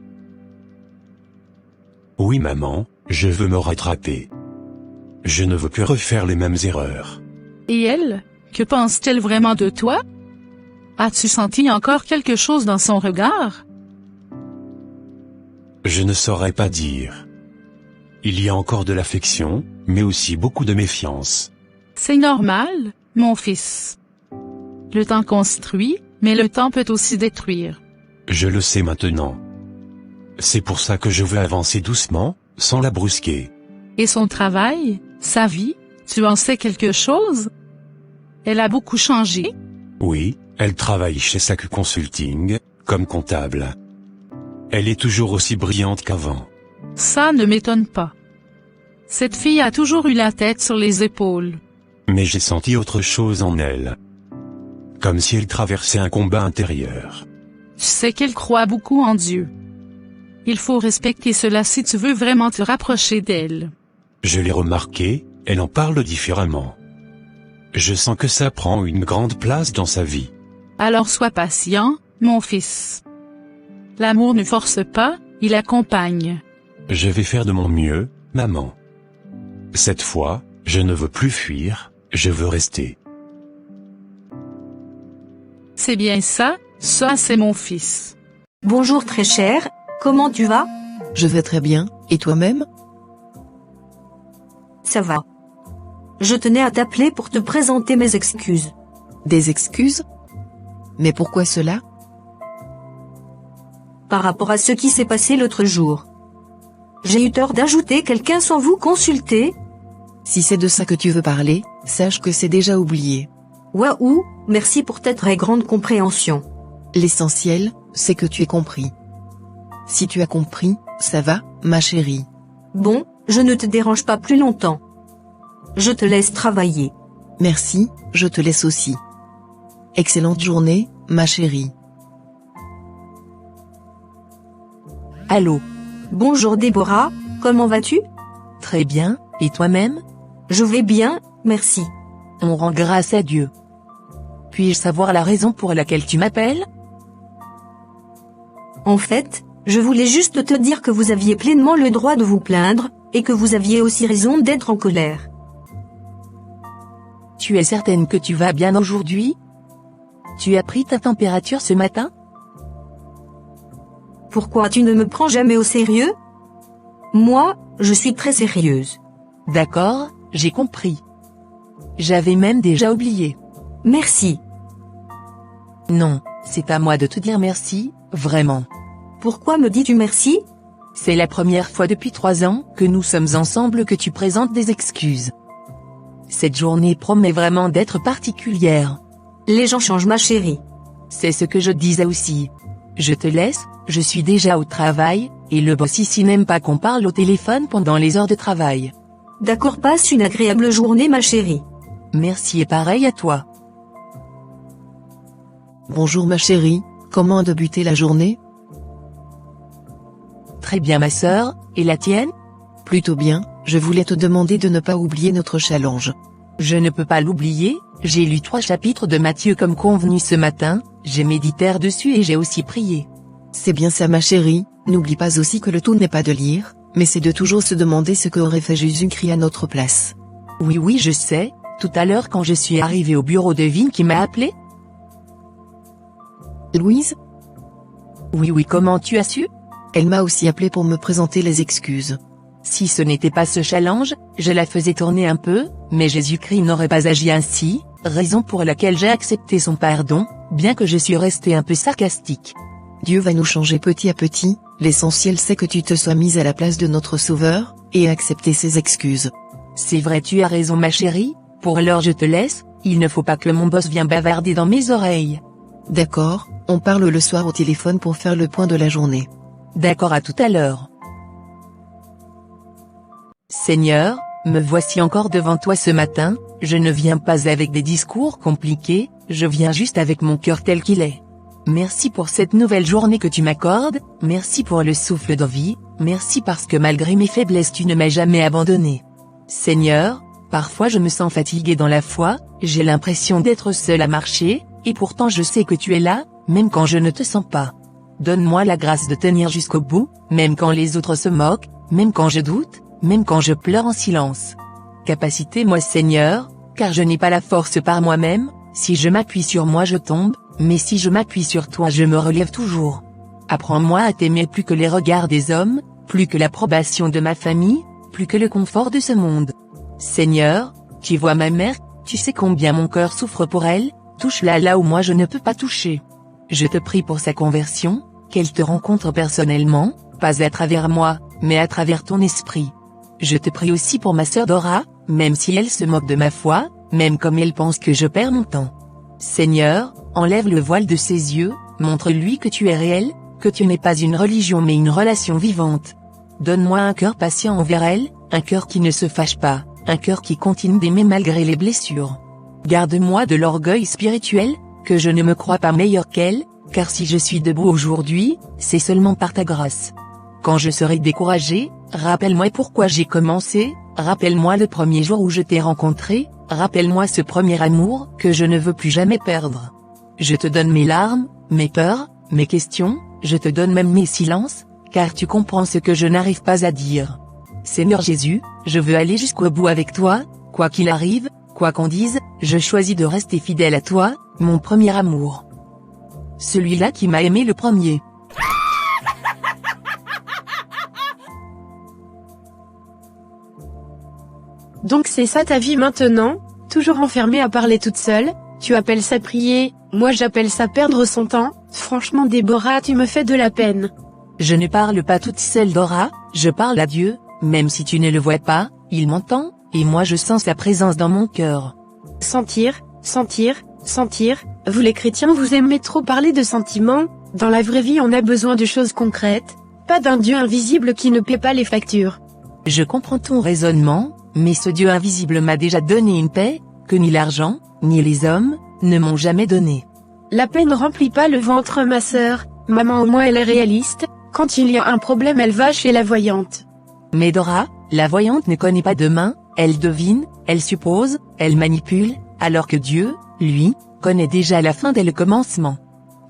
Oui maman, je veux me rattraper. Je ne veux plus refaire les mêmes erreurs. Et elle, que pense-t-elle vraiment de toi? As-tu senti encore quelque chose dans son regard? Je ne saurais pas dire. Il y a encore de l'affection, mais aussi beaucoup de méfiance. C'est normal, mon fils. Le temps construit, mais le temps peut aussi détruire. Je le sais maintenant. C'est pour ça que je veux avancer doucement, sans la brusquer. Et son travail, sa vie, tu en sais quelque chose? Elle a beaucoup changé? Oui, elle travaille chez SAC Consulting, comme comptable. Elle est toujours aussi brillante qu'avant. Ça ne m'étonne pas. Cette fille a toujours eu la tête sur les épaules. Mais j'ai senti autre chose en elle. Comme si elle traversait un combat intérieur. Tu sais qu'elle croit beaucoup en Dieu. Il faut respecter cela si tu veux vraiment te rapprocher d'elle. Je l'ai remarqué, elle en parle différemment. Je sens que ça prend une grande place dans sa vie. Alors sois patient, mon fils. L'amour ne force pas, il accompagne. Je vais faire de mon mieux, maman. Cette fois, je ne veux plus fuir, je veux rester. C'est bien ça c'est mon fils. Bonjour très cher, comment tu vas? Je vais très bien, et toi-même? Ça va. Je tenais à t'appeler pour te présenter mes excuses. Des excuses? Mais pourquoi cela? Par rapport à ce qui s'est passé l'autre jour. J'ai eu tort d'ajouter quelqu'un sans vous consulter. Si c'est de ça que tu veux parler, sache que c'est déjà oublié. Waouh, merci pour ta très grande compréhension. L'essentiel, c'est que tu aies compris. Si tu as compris, ça va, ma chérie. Bon, je ne te dérange pas plus longtemps. Je te laisse travailler. Merci, je te laisse aussi. Excellente journée, ma chérie. Allô? Bonjour Déborah, comment vas-tu? Très bien, et toi-même? Je vais bien, merci. On rend grâce à Dieu. Puis-je savoir la raison pour laquelle tu m'appelles? En fait, je voulais juste te dire que vous aviez pleinement le droit de vous plaindre, et que vous aviez aussi raison d'être en colère. Tu es certaine que tu vas bien aujourd'hui? Tu as pris ta température ce matin? Pourquoi tu ne me prends jamais au sérieux? Moi, je suis très sérieuse. D'accord, j'ai compris. J'avais même déjà oublié. Merci. Non, c'est à moi de te dire merci, vraiment. Pourquoi me dis-tu merci? C'est la première fois depuis 3 ans que nous sommes ensemble que tu présentes des excuses. Cette journée promet vraiment d'être particulière. Les gens changent ma chérie. C'est ce que je disais aussi. Je te laisse, je suis déjà au travail, et le boss ici n'aime pas qu'on parle au téléphone pendant les heures de travail. D'accord, passe une agréable journée ma chérie. Merci et pareil à toi. Bonjour ma chérie, comment a débuté la journée? Très bien ma sœur, et la tienne? Plutôt bien, je voulais te demander de ne pas oublier notre challenge. Je ne peux pas l'oublier, j'ai lu 3 chapitres de Matthieu comme convenu ce matin, j'ai médité dessus et j'ai aussi prié. C'est bien ça ma chérie, n'oublie pas aussi que le tout n'est pas de lire, mais c'est de toujours se demander ce qu'aurait fait Jésus-Christ à notre place. Oui je sais, tout à l'heure quand je suis arrivé au bureau de Vin qui m'a appelé. Louise? Oui comment tu as su? Elle m'a aussi appelé pour me présenter les excuses. Si ce n'était pas ce challenge, je la faisais tourner un peu, mais Jésus-Christ n'aurait pas agi ainsi, raison pour laquelle j'ai accepté son pardon, bien que je suis resté un peu sarcastique. Dieu va nous changer petit à petit, l'essentiel c'est que tu te sois mise à la place de notre Sauveur, et accepter ses excuses. C'est vrai tu as raison ma chérie, pour l'heure je te laisse, il ne faut pas que mon boss vienne bavarder dans mes oreilles. D'accord, on parle le soir au téléphone pour faire le point de la journée. D'accord à tout à l'heure. Seigneur, me voici encore devant toi ce matin, je ne viens pas avec des discours compliqués, je viens juste avec mon cœur tel qu'il est. Merci pour cette nouvelle journée que tu m'accordes, merci pour le souffle de vie, merci parce que malgré mes faiblesses tu ne m'as jamais abandonné. Seigneur, parfois je me sens fatigué dans la foi, j'ai l'impression d'être seul à marcher, et pourtant je sais que tu es là, même quand je ne te sens pas. Donne-moi la grâce de tenir jusqu'au bout, même quand les autres se moquent, même quand je doute, même quand je pleure en silence. Capacité-moi Seigneur, car je n'ai pas la force par moi-même, si je m'appuie sur moi je tombe, mais si je m'appuie sur toi je me relève toujours. Apprends-moi à t'aimer plus que les regards des hommes, plus que l'approbation de ma famille, plus que le confort de ce monde. Seigneur, tu vois ma mère, tu sais combien mon cœur souffre pour elle, touche-la là où moi je ne peux pas toucher. Je te prie pour sa conversion, qu'elle te rencontre personnellement, pas à travers moi, mais à travers ton esprit. Je te prie aussi pour ma sœur Dora, même si elle se moque de ma foi, même comme elle pense que je perds mon temps. Seigneur, enlève le voile de ses yeux, montre-lui que tu es réel, que tu n'es pas une religion mais une relation vivante. Donne-moi un cœur patient envers elle, un cœur qui ne se fâche pas, un cœur qui continue d'aimer malgré les blessures. Garde-moi de l'orgueil spirituel, que je ne me crois pas meilleur qu'elle, car si je suis debout aujourd'hui, c'est seulement par ta grâce. Quand je serai découragé, rappelle-moi pourquoi j'ai commencé, rappelle-moi le premier jour où je t'ai rencontré, rappelle-moi ce premier amour que je ne veux plus jamais perdre. Je te donne mes larmes, mes peurs, mes questions, je te donne même mes silences, car tu comprends ce que je n'arrive pas à dire. Seigneur Jésus, je veux aller jusqu'au bout avec toi, quoi qu'il arrive, quoi qu'on dise, je choisis de rester fidèle à toi, mon premier amour. Celui-là qui m'a aimé le premier. Donc c'est ça ta vie maintenant, toujours enfermée à parler toute seule, tu appelles ça prier, moi j'appelle ça perdre son temps, franchement Déborah tu me fais de la peine. Je ne parle pas toute seule Dora, je parle à Dieu, même si tu ne le vois pas, il m'entend, et moi je sens sa présence dans mon cœur. Sentir, sentir, sentir, vous les chrétiens vous aimez trop parler de sentiments, dans la vraie vie on a besoin de choses concrètes, pas d'un Dieu invisible qui ne paie pas les factures. Je comprends ton raisonnement, mais ce Dieu invisible m'a déjà donné une paix, que ni l'argent, ni les hommes, ne m'ont jamais donné. La paix ne remplit pas le ventre ma sœur, maman au moins elle est réaliste, quand il y a un problème elle va chez la voyante. Mais Dora, la voyante ne connaît pas demain, elle devine, elle suppose, elle manipule, alors que Dieu, lui, connaît déjà la fin dès le commencement.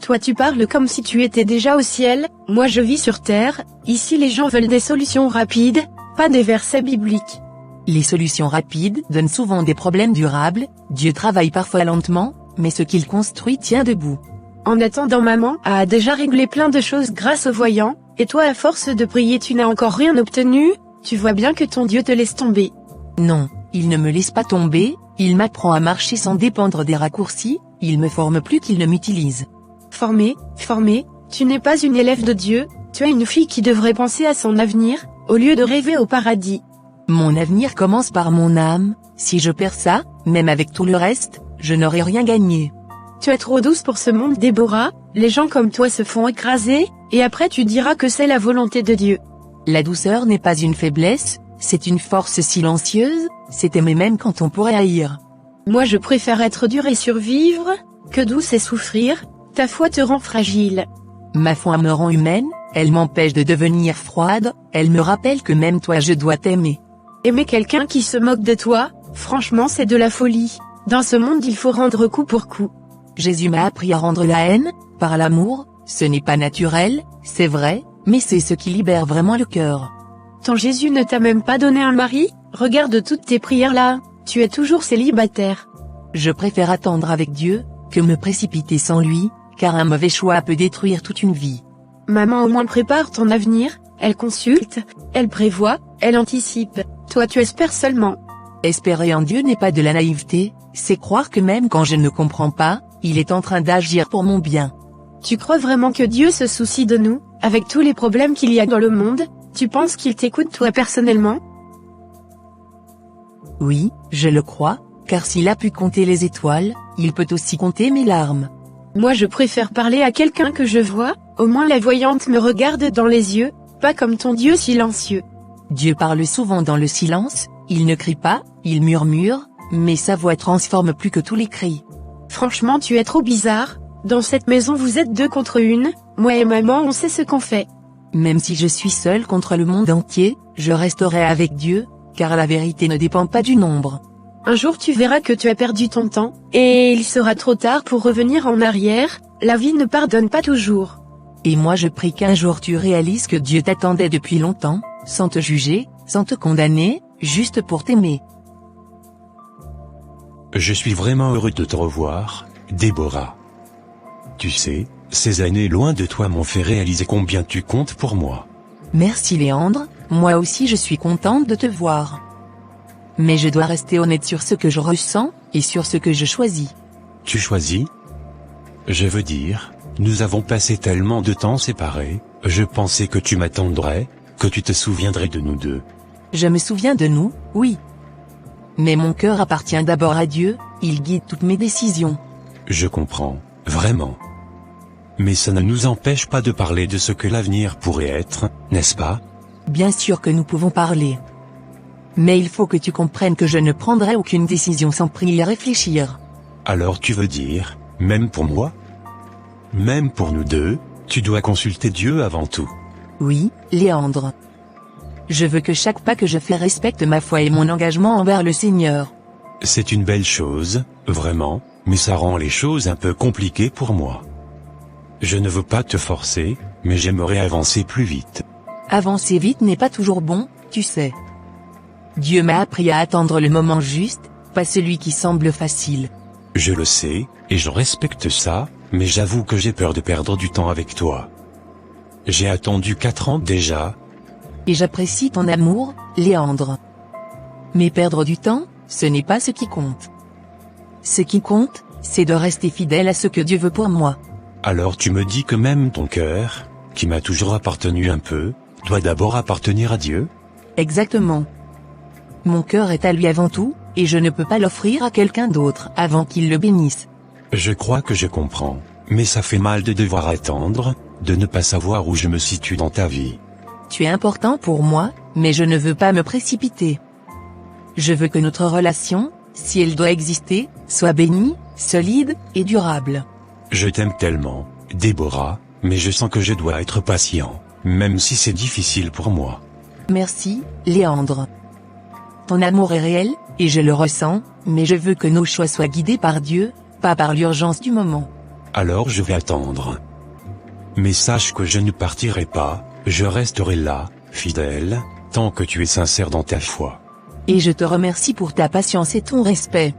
Toi tu parles comme si tu étais déjà au ciel, moi je vis sur terre, ici les gens veulent des solutions rapides, pas des versets bibliques. Les solutions rapides donnent souvent des problèmes durables, Dieu travaille parfois lentement, mais ce qu'il construit tient debout. En attendant maman a déjà réglé plein de choses grâce au voyant, et toi à force de prier tu n'as encore rien obtenu, tu vois bien que ton Dieu te laisse tomber. Non, il ne me laisse pas tomber, il m'apprend à marcher sans dépendre des raccourcis, il me forme plus qu'il ne m'utilise. Formé, tu n'es pas une élève de Dieu, tu es une fille qui devrait penser à son avenir, au lieu de rêver au paradis. Mon avenir commence par mon âme, si je perds ça, même avec tout le reste, je n'aurai rien gagné. Tu es trop douce pour ce monde Déborah, Les gens comme toi se font écraser, et après tu diras que c'est la volonté de Dieu. La douceur n'est pas une faiblesse, c'est une force silencieuse, c'est aimer même quand on pourrait haïr. Moi je préfère être dur et survivre, que douce et souffrir, ta foi te rend fragile. Ma foi me rend humaine, elle m'empêche de devenir froide, elle me rappelle que même toi je dois t'aimer. Aimer quelqu'un qui se moque de toi, franchement c'est de la folie. Dans ce monde il faut rendre coup pour coup. Jésus m'a appris à rendre la haine, par l'amour, ce n'est pas naturel, c'est vrai, mais c'est ce qui libère vraiment le cœur. Ton Jésus ne t'a même pas donné un mari? Regarde toutes tes prières là, tu es toujours célibataire. Je préfère attendre avec Dieu, que me précipiter sans lui, car un mauvais choix peut détruire toute une vie. Maman au moins prépare ton avenir, elle consulte, elle prévoit, elle anticipe, toi tu espères seulement. Espérer en Dieu n'est pas de la naïveté, c'est croire que même quand je ne comprends pas, il est en train d'agir pour mon bien. Tu crois vraiment que Dieu se soucie de nous, avec tous les problèmes qu'il y a dans le monde? Tu penses qu'il t'écoute toi personnellement? Oui, je le crois, car s'il a pu compter les étoiles, il peut aussi compter mes larmes. Moi je préfère parler à quelqu'un que je vois, au moins la voyante me regarde dans les yeux, pas comme ton Dieu silencieux. Dieu parle souvent dans le silence, il ne crie pas, il murmure, mais sa voix transforme plus que tous les cris. Franchement tu es trop bizarre, dans cette maison vous êtes 2 contre 1, moi et maman on sait ce qu'on fait. Même si je suis seule contre le monde entier, je resterai avec Dieu, car la vérité ne dépend pas du nombre. Un jour tu verras que tu as perdu ton temps, et il sera trop tard pour revenir en arrière, la vie ne pardonne pas toujours. Et moi je prie qu'un jour tu réalises que Dieu t'attendait depuis longtemps, sans te juger, sans te condamner, juste pour t'aimer. Je suis vraiment heureux de te revoir, Déborah. Tu sais, ces années loin de toi m'ont fait réaliser combien tu comptes pour moi. Merci Léandre, moi aussi je suis contente de te voir. Mais je dois rester honnête sur ce que je ressens, et sur ce que je choisis. Tu choisis? Je veux dire, nous avons passé tellement de temps séparés, je pensais que tu m'attendrais, que tu te souviendrais de nous deux. Je me souviens de nous, oui. Mais mon cœur appartient d'abord à Dieu, il guide toutes mes décisions. Je comprends, vraiment. Mais ça ne nous empêche pas de parler de ce que l'avenir pourrait être, n'est-ce pas? Bien sûr que nous pouvons parler. Mais il faut que tu comprennes que je ne prendrai aucune décision sans y réfléchir. Alors tu veux dire, même pour moi? Même pour nous deux, tu dois consulter Dieu avant tout. Oui, Léandre. Je veux que chaque pas que je fais respecte ma foi et mon engagement envers le Seigneur. C'est une belle chose, vraiment, mais ça rend les choses un peu compliquées pour moi. Je ne veux pas te forcer, mais j'aimerais avancer plus vite. Avancer vite n'est pas toujours bon, tu sais. Dieu m'a appris à attendre le moment juste, pas celui qui semble facile. Je le sais, et je respecte ça, mais j'avoue que j'ai peur de perdre du temps avec toi. J'ai attendu 4 ans déjà. Et j'apprécie ton amour, Léandre. Mais perdre du temps, ce n'est pas ce qui compte. Ce qui compte, c'est de rester fidèle à ce que Dieu veut pour moi. Alors tu me dis que même ton cœur, qui m'a toujours appartenu un peu, doit d'abord appartenir à Dieu? Exactement. Mon cœur est à lui avant tout, et je ne peux pas l'offrir à quelqu'un d'autre avant qu'il le bénisse. Je crois que je comprends, mais ça fait mal de devoir attendre, de ne pas savoir où je me situe dans ta vie. Tu es important pour moi, mais je ne veux pas me précipiter. Je veux que notre relation, si elle doit exister, soit bénie, solide, et durable. Je t'aime tellement, Déborah, mais je sens que je dois être patient, même si c'est difficile pour moi. Merci, Léandre. Ton amour est réel, et je le ressens, mais je veux que nos choix soient guidés par Dieu, pas par l'urgence du moment. Alors je vais attendre. Mais sache que je ne partirai pas, je resterai là, fidèle, tant que tu es sincère dans ta foi. Et je te remercie pour ta patience et ton respect.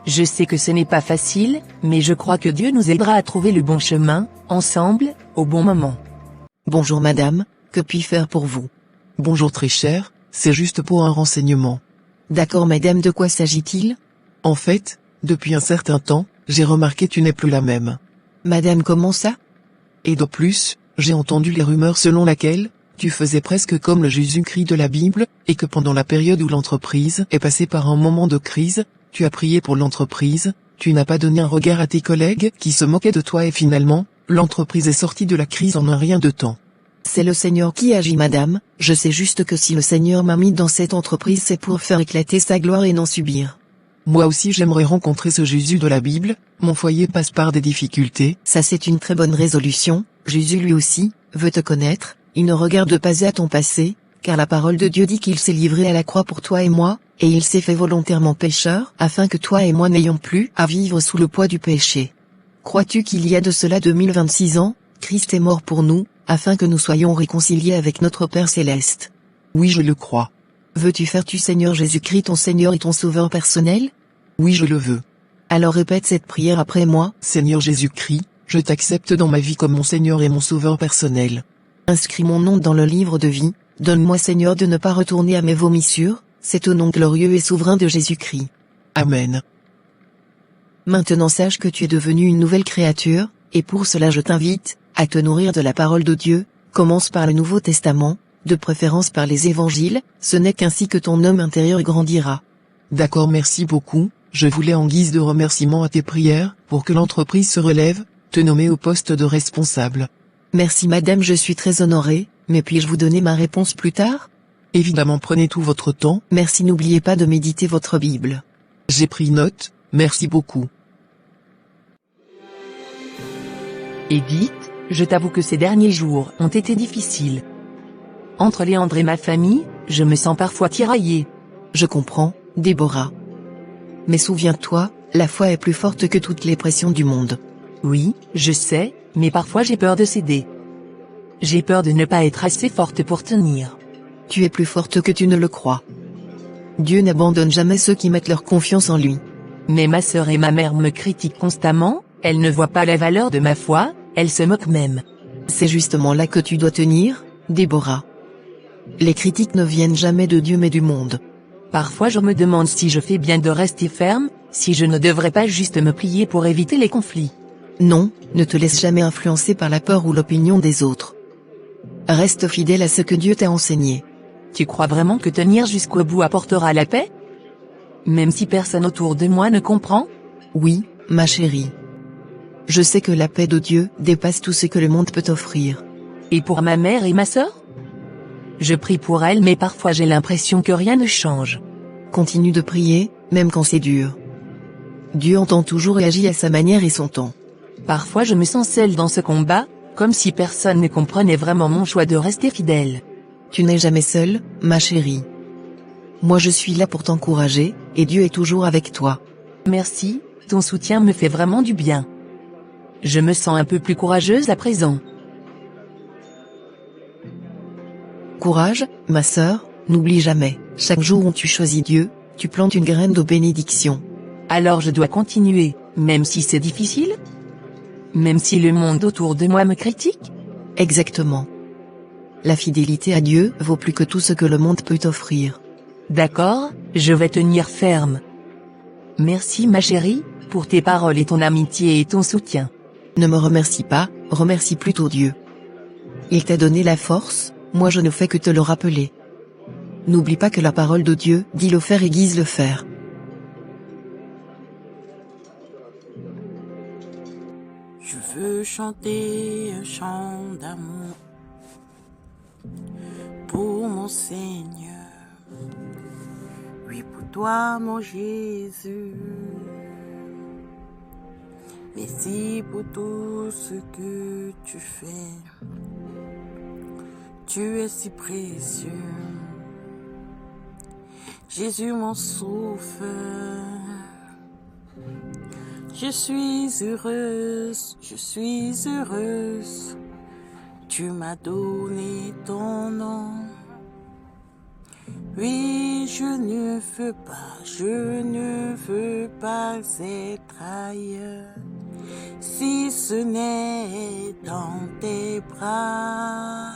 Je sais que ce n'est pas facile, mais je crois que Dieu nous aidera à trouver le bon chemin, ensemble, au bon moment. Bonjour madame, que puis-je faire pour vous? Bonjour très cher, c'est juste pour un renseignement. D'accord madame, de quoi s'agit-il? En fait, depuis un certain temps, j'ai remarqué tu n'es plus la même. Madame, comment ça? Et de plus, j'ai entendu les rumeurs selon laquelle, tu faisais presque comme le Jésus-Christ de la Bible, et que pendant la période où l'entreprise est passée par un moment de crise, tu as prié pour l'entreprise, tu n'as pas donné un regard à tes collègues qui se moquaient de toi et finalement, L'entreprise est sortie de la crise en un rien de temps. C'est le Seigneur qui agit, madame. Je sais juste que si le Seigneur m'a mis dans cette entreprise, c'est pour faire éclater sa gloire et non subir. Moi aussi j'aimerais rencontrer ce Jésus de la Bible. Mon foyer passe par des difficultés. Ça, c'est une très bonne résolution. Jésus lui aussi veut te connaître. Il ne regarde pas à ton passé, car la parole de Dieu dit qu'il s'est livré à la croix pour toi et moi, et il s'est fait volontairement pécheur, afin que toi et moi n'ayons plus à vivre sous le poids du péché. Crois-tu qu'il y a de cela 2026 ans, Christ est mort pour nous, afin que nous soyons réconciliés avec notre Père Céleste? Oui, je le crois. Veux-tu faire du Seigneur Jésus-Christ ton Seigneur et ton Sauveur personnel? Oui, je le veux. Alors répète cette prière après moi. Seigneur Jésus-Christ, je t'accepte dans ma vie comme mon Seigneur et mon Sauveur personnel. Inscris mon nom dans le livre de vie. Donne-moi, Seigneur, de ne pas retourner à mes vomissures. C'est au nom glorieux et souverain de Jésus-Christ. Amen. Maintenant sache que tu es devenu une nouvelle créature, et pour cela je t'invite à te nourrir de la parole de Dieu. Commence par le Nouveau Testament, de préférence par les évangiles, ce n'est qu'ainsi que ton homme intérieur grandira. D'accord, merci beaucoup. Je voulais en guise de remerciement à tes prières, pour que l'entreprise se relève, te nommer au poste de responsable. Merci madame, je suis très honorée, mais puis-je vous donner ma réponse plus tard? Évidemment, prenez tout votre temps. Merci, n'oubliez pas de méditer votre Bible. J'ai pris note, merci beaucoup. Edith, je t'avoue que ces derniers jours ont été difficiles. Entre Léandre et ma famille, je me sens parfois tiraillée. Je comprends, Déborah. Mais souviens-toi, la foi est plus forte que toutes les pressions du monde. Oui, je sais, mais parfois j'ai peur de céder. J'ai peur de ne pas être assez forte pour tenir. Tu es plus forte que tu ne le crois. Dieu n'abandonne jamais ceux qui mettent leur confiance en lui. Mais ma sœur et ma mère me critiquent constamment, elles ne voient pas la valeur de ma foi, elles se moquent même. C'est justement là que tu dois tenir, Déborah. Les critiques ne viennent jamais de Dieu mais du monde. Parfois je me demande si je fais bien de rester ferme, si je ne devrais pas juste me plier pour éviter les conflits. Non, ne te laisse jamais influencer par la peur ou l'opinion des autres. Reste fidèle à ce que Dieu t'a enseigné. Tu crois vraiment que tenir jusqu'au bout apportera la paix? Même si personne autour de moi ne comprend? Oui, ma chérie. Je sais que la paix de Dieu dépasse tout ce que le monde peut offrir. Et pour ma mère et ma sœur? Je prie pour elles mais parfois j'ai l'impression que rien ne change. Continue de prier, même quand c'est dur. Dieu entend toujours et agit à sa manière et son temps. Parfois je me sens seule dans ce combat, comme si personne ne comprenait vraiment mon choix de rester fidèle. Tu n'es jamais seule, ma chérie. Moi je suis là pour t'encourager, et Dieu est toujours avec toi. Merci, ton soutien me fait vraiment du bien. Je me sens un peu plus courageuse à présent. Courage, ma sœur, n'oublie jamais, chaque jour où tu choisis Dieu, tu plantes une graine de bénédiction. Alors je dois continuer, même si c'est difficile? Même si le monde autour de moi me critique? Exactement. La fidélité à Dieu vaut plus que tout ce que le monde peut offrir. D'accord, je vais tenir ferme. Merci ma chérie, pour tes paroles et ton amitié et ton soutien. Ne me remercie pas, remercie plutôt Dieu. Il t'a donné la force, moi je ne fais que te le rappeler. N'oublie pas que la parole de Dieu dit le faire aiguise le faire. Je veux chanter un chant d'amour pour mon Seigneur. Oui, pour toi, mon Jésus. Merci pour tout ce que tu fais. Tu es si précieux. Jésus, mon souffle. Je suis heureuse, je suis heureuse. Tu m'as donné ton nom. Oui, je ne veux pas être ailleurs. Si ce n'est dans tes bras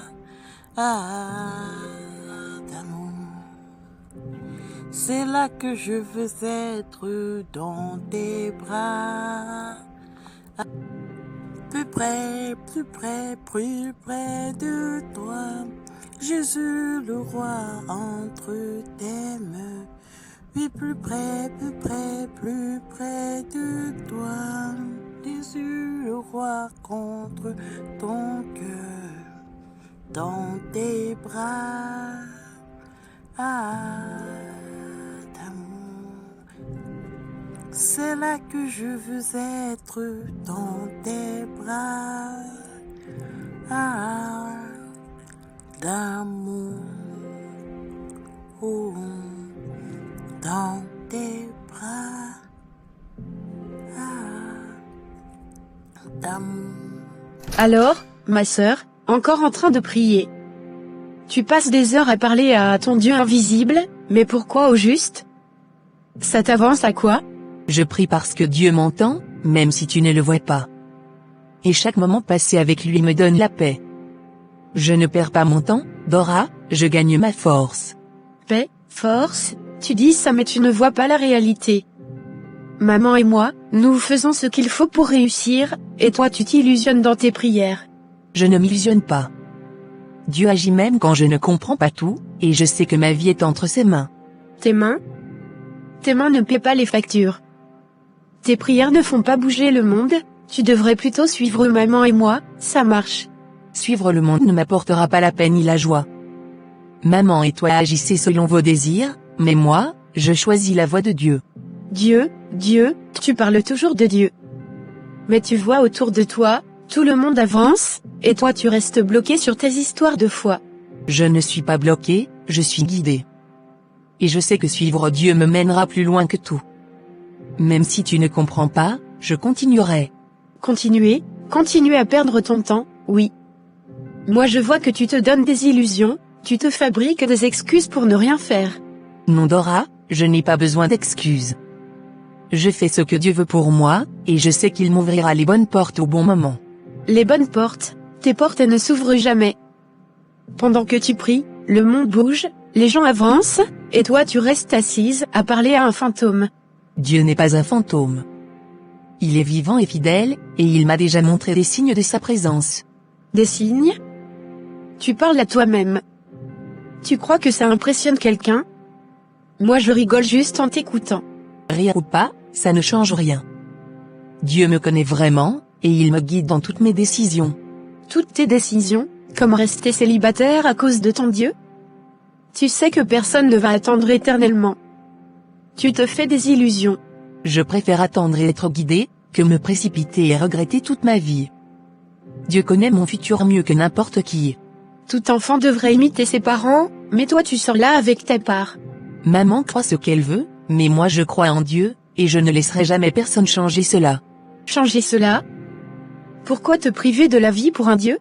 d'amour. C'est là que je veux être dans tes bras. Plus près, plus près, plus près de toi. Jésus le roi entre tes mains. Oui, plus près, plus près, plus près de toi. Jésus le roi contre ton cœur, dans tes bras d'amour. C'est là que je veux être, dans tes bras d'amour. Oh, dans tes bras d'amour. Alors, ma sœur, encore en train de prier. Tu passes des heures à parler à ton Dieu invisible, mais pourquoi au juste? Ça t'avance à quoi? Je prie parce que Dieu m'entend, même si tu ne le vois pas. Et chaque moment passé avec lui me donne la paix. Je ne perds pas mon temps, Dora, je gagne ma force. Paix, force, tu dis ça mais tu ne vois pas la réalité. Maman et moi, nous faisons ce qu'il faut pour réussir, et toi tu t'illusionnes dans tes prières. Je ne m'illusionne pas. Dieu agit même quand je ne comprends pas tout, et je sais que ma vie est entre ses mains. Tes mains? Tes mains ne paient pas les factures. Tes prières ne font pas bouger le monde, tu devrais plutôt suivre maman et moi, ça marche. Suivre le monde ne m'apportera pas la paix ni la joie. Maman et toi agissez selon vos désirs, mais moi, je choisis la voie de Dieu. Dieu, tu parles toujours de Dieu. Mais tu vois autour de toi, tout le monde avance, et toi tu restes bloqué sur tes histoires de foi. Je ne suis pas bloqué, je suis guidé. Et je sais que suivre Dieu me mènera plus loin que tout. Même si tu ne comprends pas, je continuerai. Continuer à perdre ton temps, oui. Moi je vois que tu te donnes des illusions, tu te fabriques des excuses pour ne rien faire. Non Dora, je n'ai pas besoin d'excuses. Je fais ce que Dieu veut pour moi, et je sais qu'il m'ouvrira les bonnes portes au bon moment. Les bonnes portes, tes portes ne s'ouvrent jamais. Pendant que tu pries, le monde bouge, les gens avancent, et toi tu restes assise à parler à un fantôme. Dieu n'est pas un fantôme. Il est vivant et fidèle, et il m'a déjà montré des signes de sa présence. Des signes? Tu parles à toi-même. Tu crois que ça impressionne quelqu'un? Moi je rigole juste en t'écoutant. Rire ou pas, ça ne change rien. Dieu me connaît vraiment, et il me guide dans toutes mes décisions. Toutes tes décisions, comme rester célibataire à cause de ton Dieu? Tu sais que personne ne va attendre éternellement. Tu te fais des illusions. Je préfère attendre et être guidé, que me précipiter et regretter toute ma vie. Dieu connaît mon futur mieux que n'importe qui. Tout enfant devrait imiter ses parents, mais toi tu sors là avec ta part. Maman croit ce qu'elle veut, mais moi je crois en Dieu, et je ne laisserai jamais personne changer cela. Changer cela? Pourquoi te priver de la vie pour un Dieu?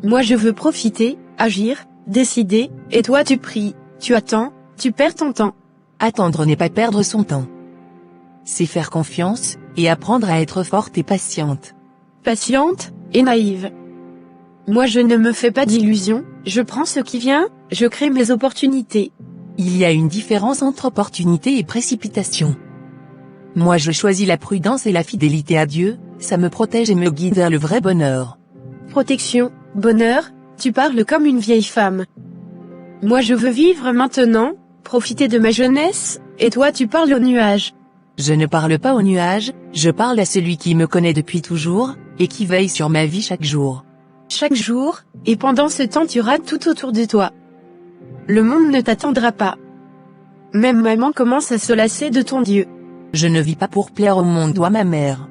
Moi je veux profiter, agir, décider, et toi tu pries, tu attends, tu perds ton temps. Attendre n'est pas perdre son temps. C'est faire confiance, et apprendre à être forte et patiente. Patiente, et naïve. Moi je ne me fais pas d'illusions, je prends ce qui vient, je crée mes opportunités. Il y a une différence entre opportunité et précipitation. Moi je choisis la prudence et la fidélité à Dieu, ça me protège et me guide vers le vrai bonheur. Protection, bonheur, tu parles comme une vieille femme. Moi je veux vivre maintenant, profiter de ma jeunesse, et toi tu parles aux nuages. Je ne parle pas aux nuages, je parle à celui qui me connaît depuis toujours, et qui veille sur ma vie chaque jour. Chaque jour, et pendant ce temps tu rates tout autour de toi. Le monde ne t'attendra pas. Même maman commence à se lasser de ton Dieu. Je ne vis pas pour plaire au monde ou à ma mère.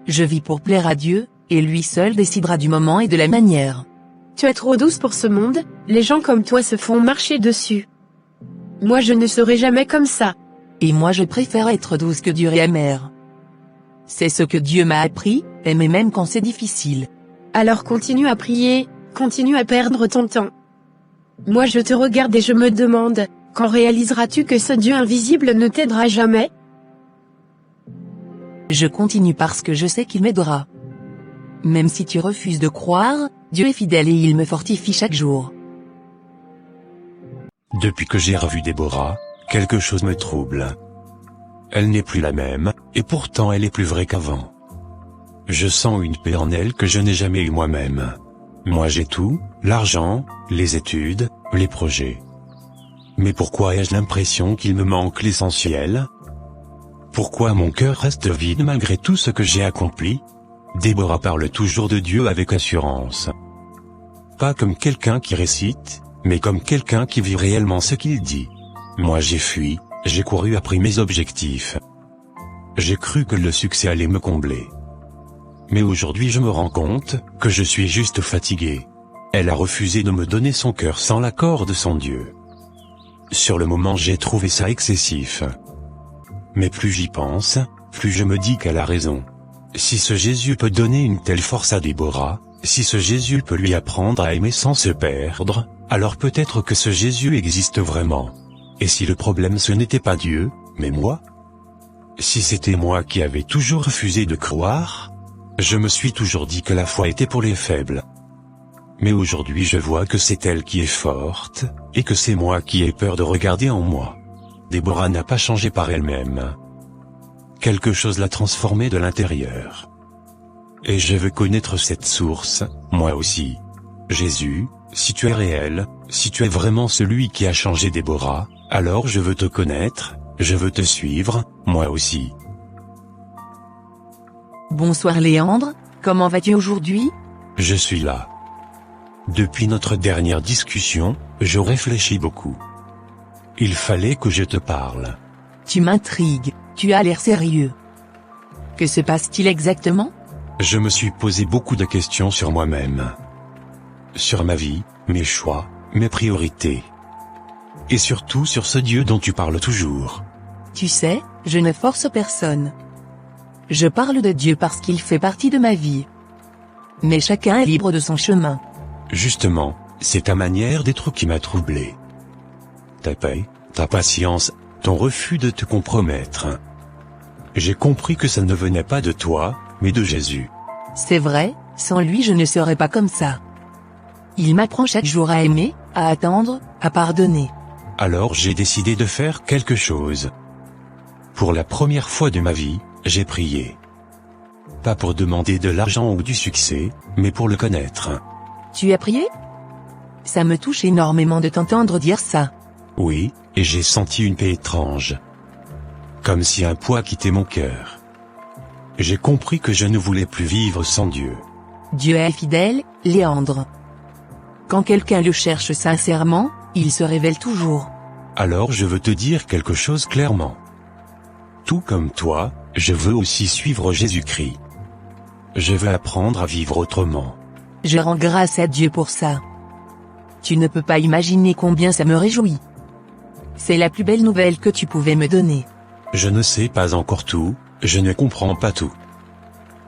Je vis pour plaire à Dieu, et lui seul décidera du moment et de la manière. Tu es trop douce pour ce monde, les gens comme toi se font marcher dessus. Moi je ne serai jamais comme ça. Et moi je préfère être douce que dure et amère. C'est ce que Dieu m'a appris, aimer même quand c'est difficile. Alors continue à prier, continue à perdre ton temps. Moi je te regarde et je me demande, quand réaliseras-tu que ce Dieu invisible ne t'aidera jamais? Je continue parce que je sais qu'il m'aidera. Même si tu refuses de croire, Dieu est fidèle et il me fortifie chaque jour. Depuis que j'ai revu Déborah, quelque chose me trouble. Elle n'est plus la même, et pourtant elle est plus vraie qu'avant. Je sens une paix en elle que je n'ai jamais eue moi-même. Moi j'ai tout, l'argent, les études, les projets. Mais pourquoi ai-je l'impression qu'il me manque l'essentiel? Pourquoi mon cœur reste vide malgré tout ce que j'ai accompli? Déborah parle toujours de Dieu avec assurance. Pas comme quelqu'un qui récite, mais comme quelqu'un qui vit réellement ce qu'il dit. Moi j'ai fui, j'ai couru après mes objectifs. J'ai cru que le succès allait me combler. Mais aujourd'hui je me rends compte que je suis juste fatigué. Elle a refusé de me donner son cœur sans l'accord de son Dieu. Sur le moment j'ai trouvé ça excessif. Mais plus j'y pense, plus je me dis qu'elle a raison. Si ce Jésus peut donner une telle force à Déborah, si ce Jésus peut lui apprendre à aimer sans se perdre, alors peut-être que ce Jésus existe vraiment. Et si le problème ce n'était pas Dieu, mais moi? Si c'était moi qui avais toujours refusé de croire? Je me suis toujours dit que la foi était pour les faibles. Mais aujourd'hui je vois que c'est elle qui est forte, et que c'est moi qui ai peur de regarder en moi. Déborah n'a pas changé par elle-même. Quelque chose l'a transformée de l'intérieur. Et je veux connaître cette source, moi aussi. Jésus, si tu es réel, si tu es vraiment celui qui a changé Déborah, alors je veux te connaître, je veux te suivre, moi aussi. Bonsoir Léandre, comment vas-tu aujourd'hui? Je suis là. Depuis notre dernière discussion, je réfléchis beaucoup. Il fallait que je te parle. Tu m'intrigues, tu as l'air sérieux. Que se passe-t-il exactement? Je me suis posé beaucoup de questions sur moi-même. Sur ma vie, mes choix, mes priorités. Et surtout sur ce Dieu dont tu parles toujours. Tu sais, je ne force personne. Je parle de Dieu parce qu'il fait partie de ma vie. Mais chacun est libre de son chemin. Justement, c'est ta manière d'être qui m'a troublé. Ta paix, ta patience, ton refus de te compromettre. J'ai compris que ça ne venait pas de toi, mais de Jésus. C'est vrai, sans lui je ne serais pas comme ça. Il m'apprend chaque jour à aimer, à attendre, à pardonner. Alors j'ai décidé de faire quelque chose. Pour la première fois de ma vie, j'ai prié. Pas pour demander de l'argent ou du succès, mais pour le connaître. Tu as prié? Ça me touche énormément de t'entendre dire ça. Oui, et j'ai senti une paix étrange. Comme si un poids quittait mon cœur. J'ai compris que je ne voulais plus vivre sans Dieu. Dieu est fidèle, Léandre. Quand quelqu'un le cherche sincèrement, il se révèle toujours. Alors je veux te dire quelque chose clairement. Tout comme toi, je veux aussi suivre Jésus-Christ. Je veux apprendre à vivre autrement. Je rends grâce à Dieu pour ça. Tu ne peux pas imaginer combien ça me réjouit. C'est la plus belle nouvelle que tu pouvais me donner. Je ne sais pas encore tout, je ne comprends pas tout.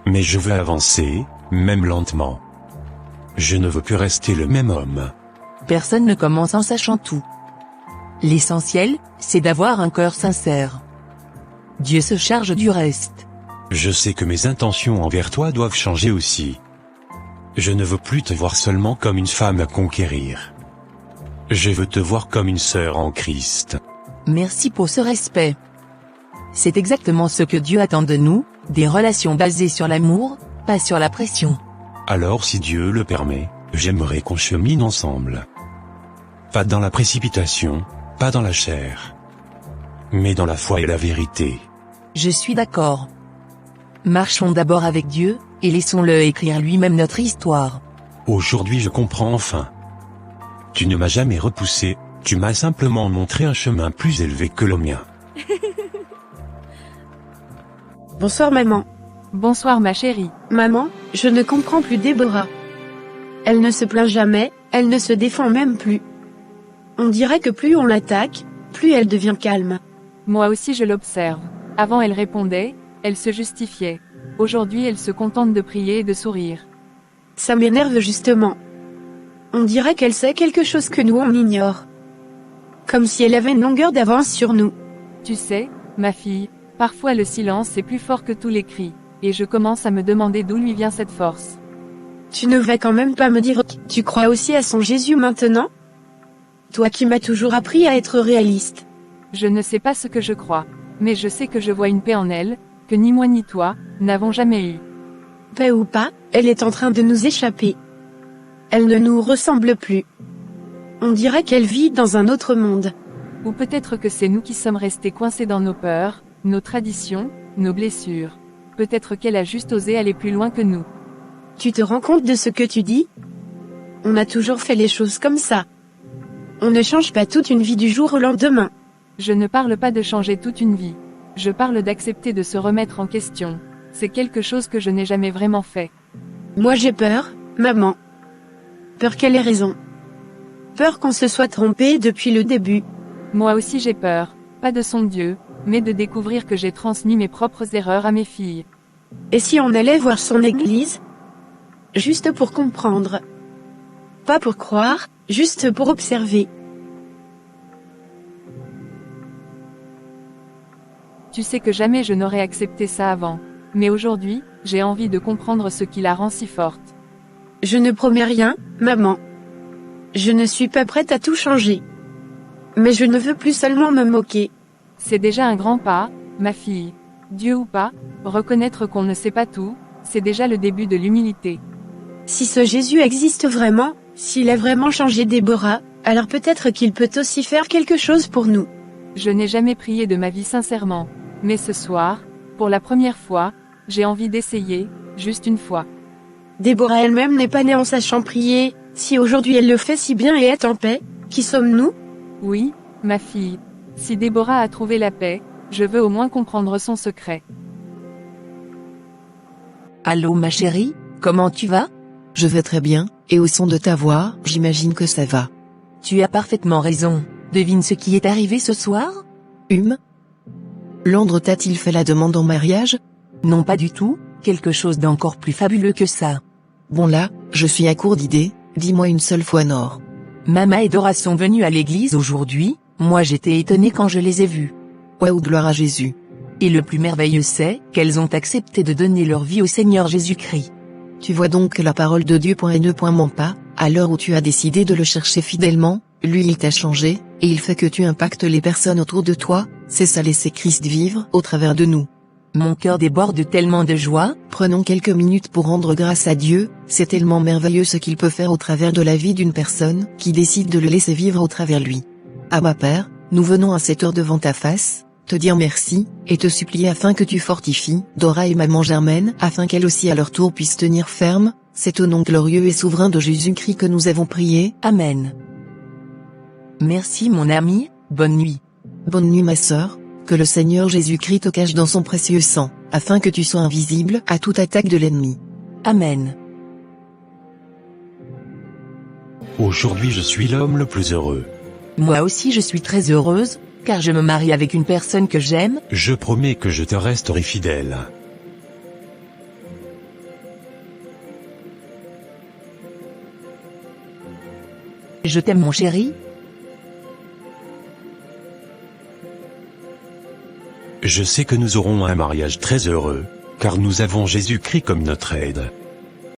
Mais je veux avancer, même lentement. Je ne veux plus rester le même homme. Personne ne commence en sachant tout. L'essentiel, c'est d'avoir un cœur sincère. Dieu se charge du reste. Je sais que mes intentions envers toi doivent changer aussi. Je ne veux plus te voir seulement comme une femme à conquérir. Je veux te voir comme une sœur en Christ. Merci pour ce respect. C'est exactement ce que Dieu attend de nous, des relations basées sur l'amour, pas sur la pression. Alors si Dieu le permet, j'aimerais qu'on chemine ensemble. Pas dans la précipitation, pas dans la chair. Mais dans la foi et la vérité. Je suis d'accord. Marchons d'abord avec Dieu, et laissons-le écrire lui-même notre histoire. Aujourd'hui je comprends enfin. Tu ne m'as jamais repoussé, tu m'as simplement montré un chemin plus élevé que le mien. Bonsoir maman. Bonsoir ma chérie. Maman, je ne comprends plus Déborah. Elle ne se plaint jamais, elle ne se défend même plus. On dirait que plus on l'attaque, plus elle devient calme. Moi aussi je l'observe. Avant elle répondait, elle se justifiait. Aujourd'hui elle se contente de prier et de sourire. Ça m'énerve justement. On dirait qu'elle sait quelque chose que nous on ignore. Comme si elle avait une longueur d'avance sur nous. Tu sais, ma fille, parfois le silence est plus fort que tous les cris, et je commence à me demander d'où lui vient cette force. Tu ne vas quand même pas me dire que tu crois aussi à son Jésus maintenant? Toi qui m'as toujours appris à être réaliste. Je ne sais pas ce que je crois, mais je sais que je vois une paix en elle, que ni moi ni toi, n'avons jamais eue. Paix ou pas, elle est en train de nous échapper. Elle ne nous ressemble plus. On dirait qu'elle vit dans un autre monde. Ou peut-être que c'est nous qui sommes restés coincés dans nos peurs, nos traditions, nos blessures. Peut-être qu'elle a juste osé aller plus loin que nous. Tu te rends compte de ce que tu dis? On a toujours fait les choses comme ça. On ne change pas toute une vie du jour au lendemain. Je ne parle pas de changer toute une vie. Je parle d'accepter de se remettre en question. C'est quelque chose que je n'ai jamais vraiment fait. Moi j'ai peur, maman. Peur qu'elle ait raison. Peur qu'on se soit trompé depuis le début. Moi aussi j'ai peur, pas de son Dieu, mais de découvrir que j'ai transmis mes propres erreurs à mes filles. Et si on allait voir son église? Juste pour comprendre. Pas pour croire, juste pour observer. Tu sais que jamais je n'aurais accepté ça avant. Mais aujourd'hui, j'ai envie de comprendre ce qui la rend si forte. Je ne promets rien, maman. Je ne suis pas prête à tout changer. Mais je ne veux plus seulement me moquer. C'est déjà un grand pas, ma fille. Dieu ou pas, reconnaître qu'on ne sait pas tout, c'est déjà le début de l'humilité. Si ce Jésus existe vraiment, s'il a vraiment changé Déborah, alors peut-être qu'il peut aussi faire quelque chose pour nous. Je n'ai jamais prié de ma vie sincèrement. Mais ce soir, pour la première fois, j'ai envie d'essayer, juste une fois. Déborah elle-même n'est pas née en sachant prier, si aujourd'hui elle le fait si bien et est en paix, qui sommes-nous? Oui, ma fille. Si Déborah a trouvé la paix, je veux au moins comprendre son secret. Allô ma chérie, comment tu vas? Je vais très bien, et au son de ta voix, j'imagine que ça va. Tu as parfaitement raison. Devine ce qui est arrivé ce soir? Landre t'a-t-il fait la demande en mariage? Non pas du tout, quelque chose d'encore plus fabuleux que ça. Bon là, je suis à court d'idées, dis-moi une seule fois Nord. Mama et Dora sont venues à l'église aujourd'hui, moi j'étais étonnée quand je les ai vues. Waouh, gloire à Jésus. Et le plus merveilleux c'est, qu'elles ont accepté de donner leur vie au Seigneur Jésus-Christ. Tu vois donc que la parole de Dieu ne ment pas, à l'heure où tu as décidé de le chercher fidèlement, lui il t'a changé, et il fait que tu impactes les personnes autour de toi, c'est ça laisser Christ vivre au travers de nous. Mon cœur déborde tellement de joie. Prenons quelques minutes pour rendre grâce à Dieu, c'est tellement merveilleux ce qu'il peut faire au travers de la vie d'une personne qui décide de le laisser vivre au travers lui. Abba Père, nous venons à cette heure devant ta face, te dire merci, et te supplier afin que tu fortifies Dora et maman Germaine afin qu'elles aussi à leur tour puissent tenir ferme, c'est au nom glorieux et souverain de Jésus-Christ que nous avons prié. Amen. Merci mon ami, bonne nuit. Bonne nuit ma sœur, que le Seigneur Jésus-Christ te cache dans son précieux sang, afin que tu sois invisible à toute attaque de l'ennemi. Amen. Aujourd'hui je suis l'homme le plus heureux. Moi aussi je suis très heureuse, car je me marie avec une personne que j'aime. Je promets que je te resterai fidèle. Je t'aime mon chéri. Je sais que nous aurons un mariage très heureux, car nous avons Jésus-Christ comme notre aide.